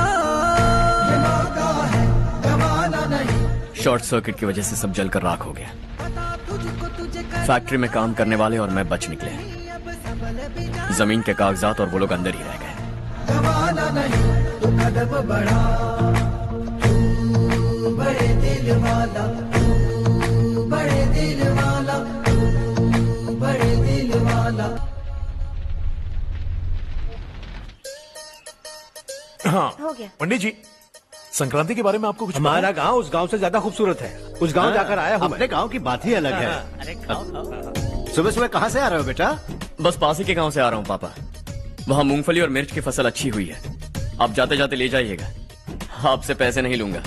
ये मौका है गवाना नहीं। शॉर्ट सर्किट की वजह से सब जलकर राख हो गया। फैक्ट्री में काम करने वाले और मैं बच निकले। जमीन के कागजात और वो लोग अंदर ही रह गए। गवाना नहीं तू कदम बढ़ा, तू बड़े दिल वाला, तू बड़े दिल वाला, तू बड़े दिल वाला। हाँ हो गया। पंडित जी, संक्रांति के बारे में आपको कुछ हमारा गांव उस गांव से ज्यादा खूबसूरत है। उस गांव जाकर आया हूँ। अपने गांव की बात ही अलग है। सुबह सुबह कहाँ से आ रहे हो बेटा? बस पास ही के गांव से आ रहा हूँ पापा। वहाँ मूंगफली और मिर्च की फसल अच्छी हुई है। आप जाते जाते ले जाइएगा। आपसे पैसे नहीं लूंगा।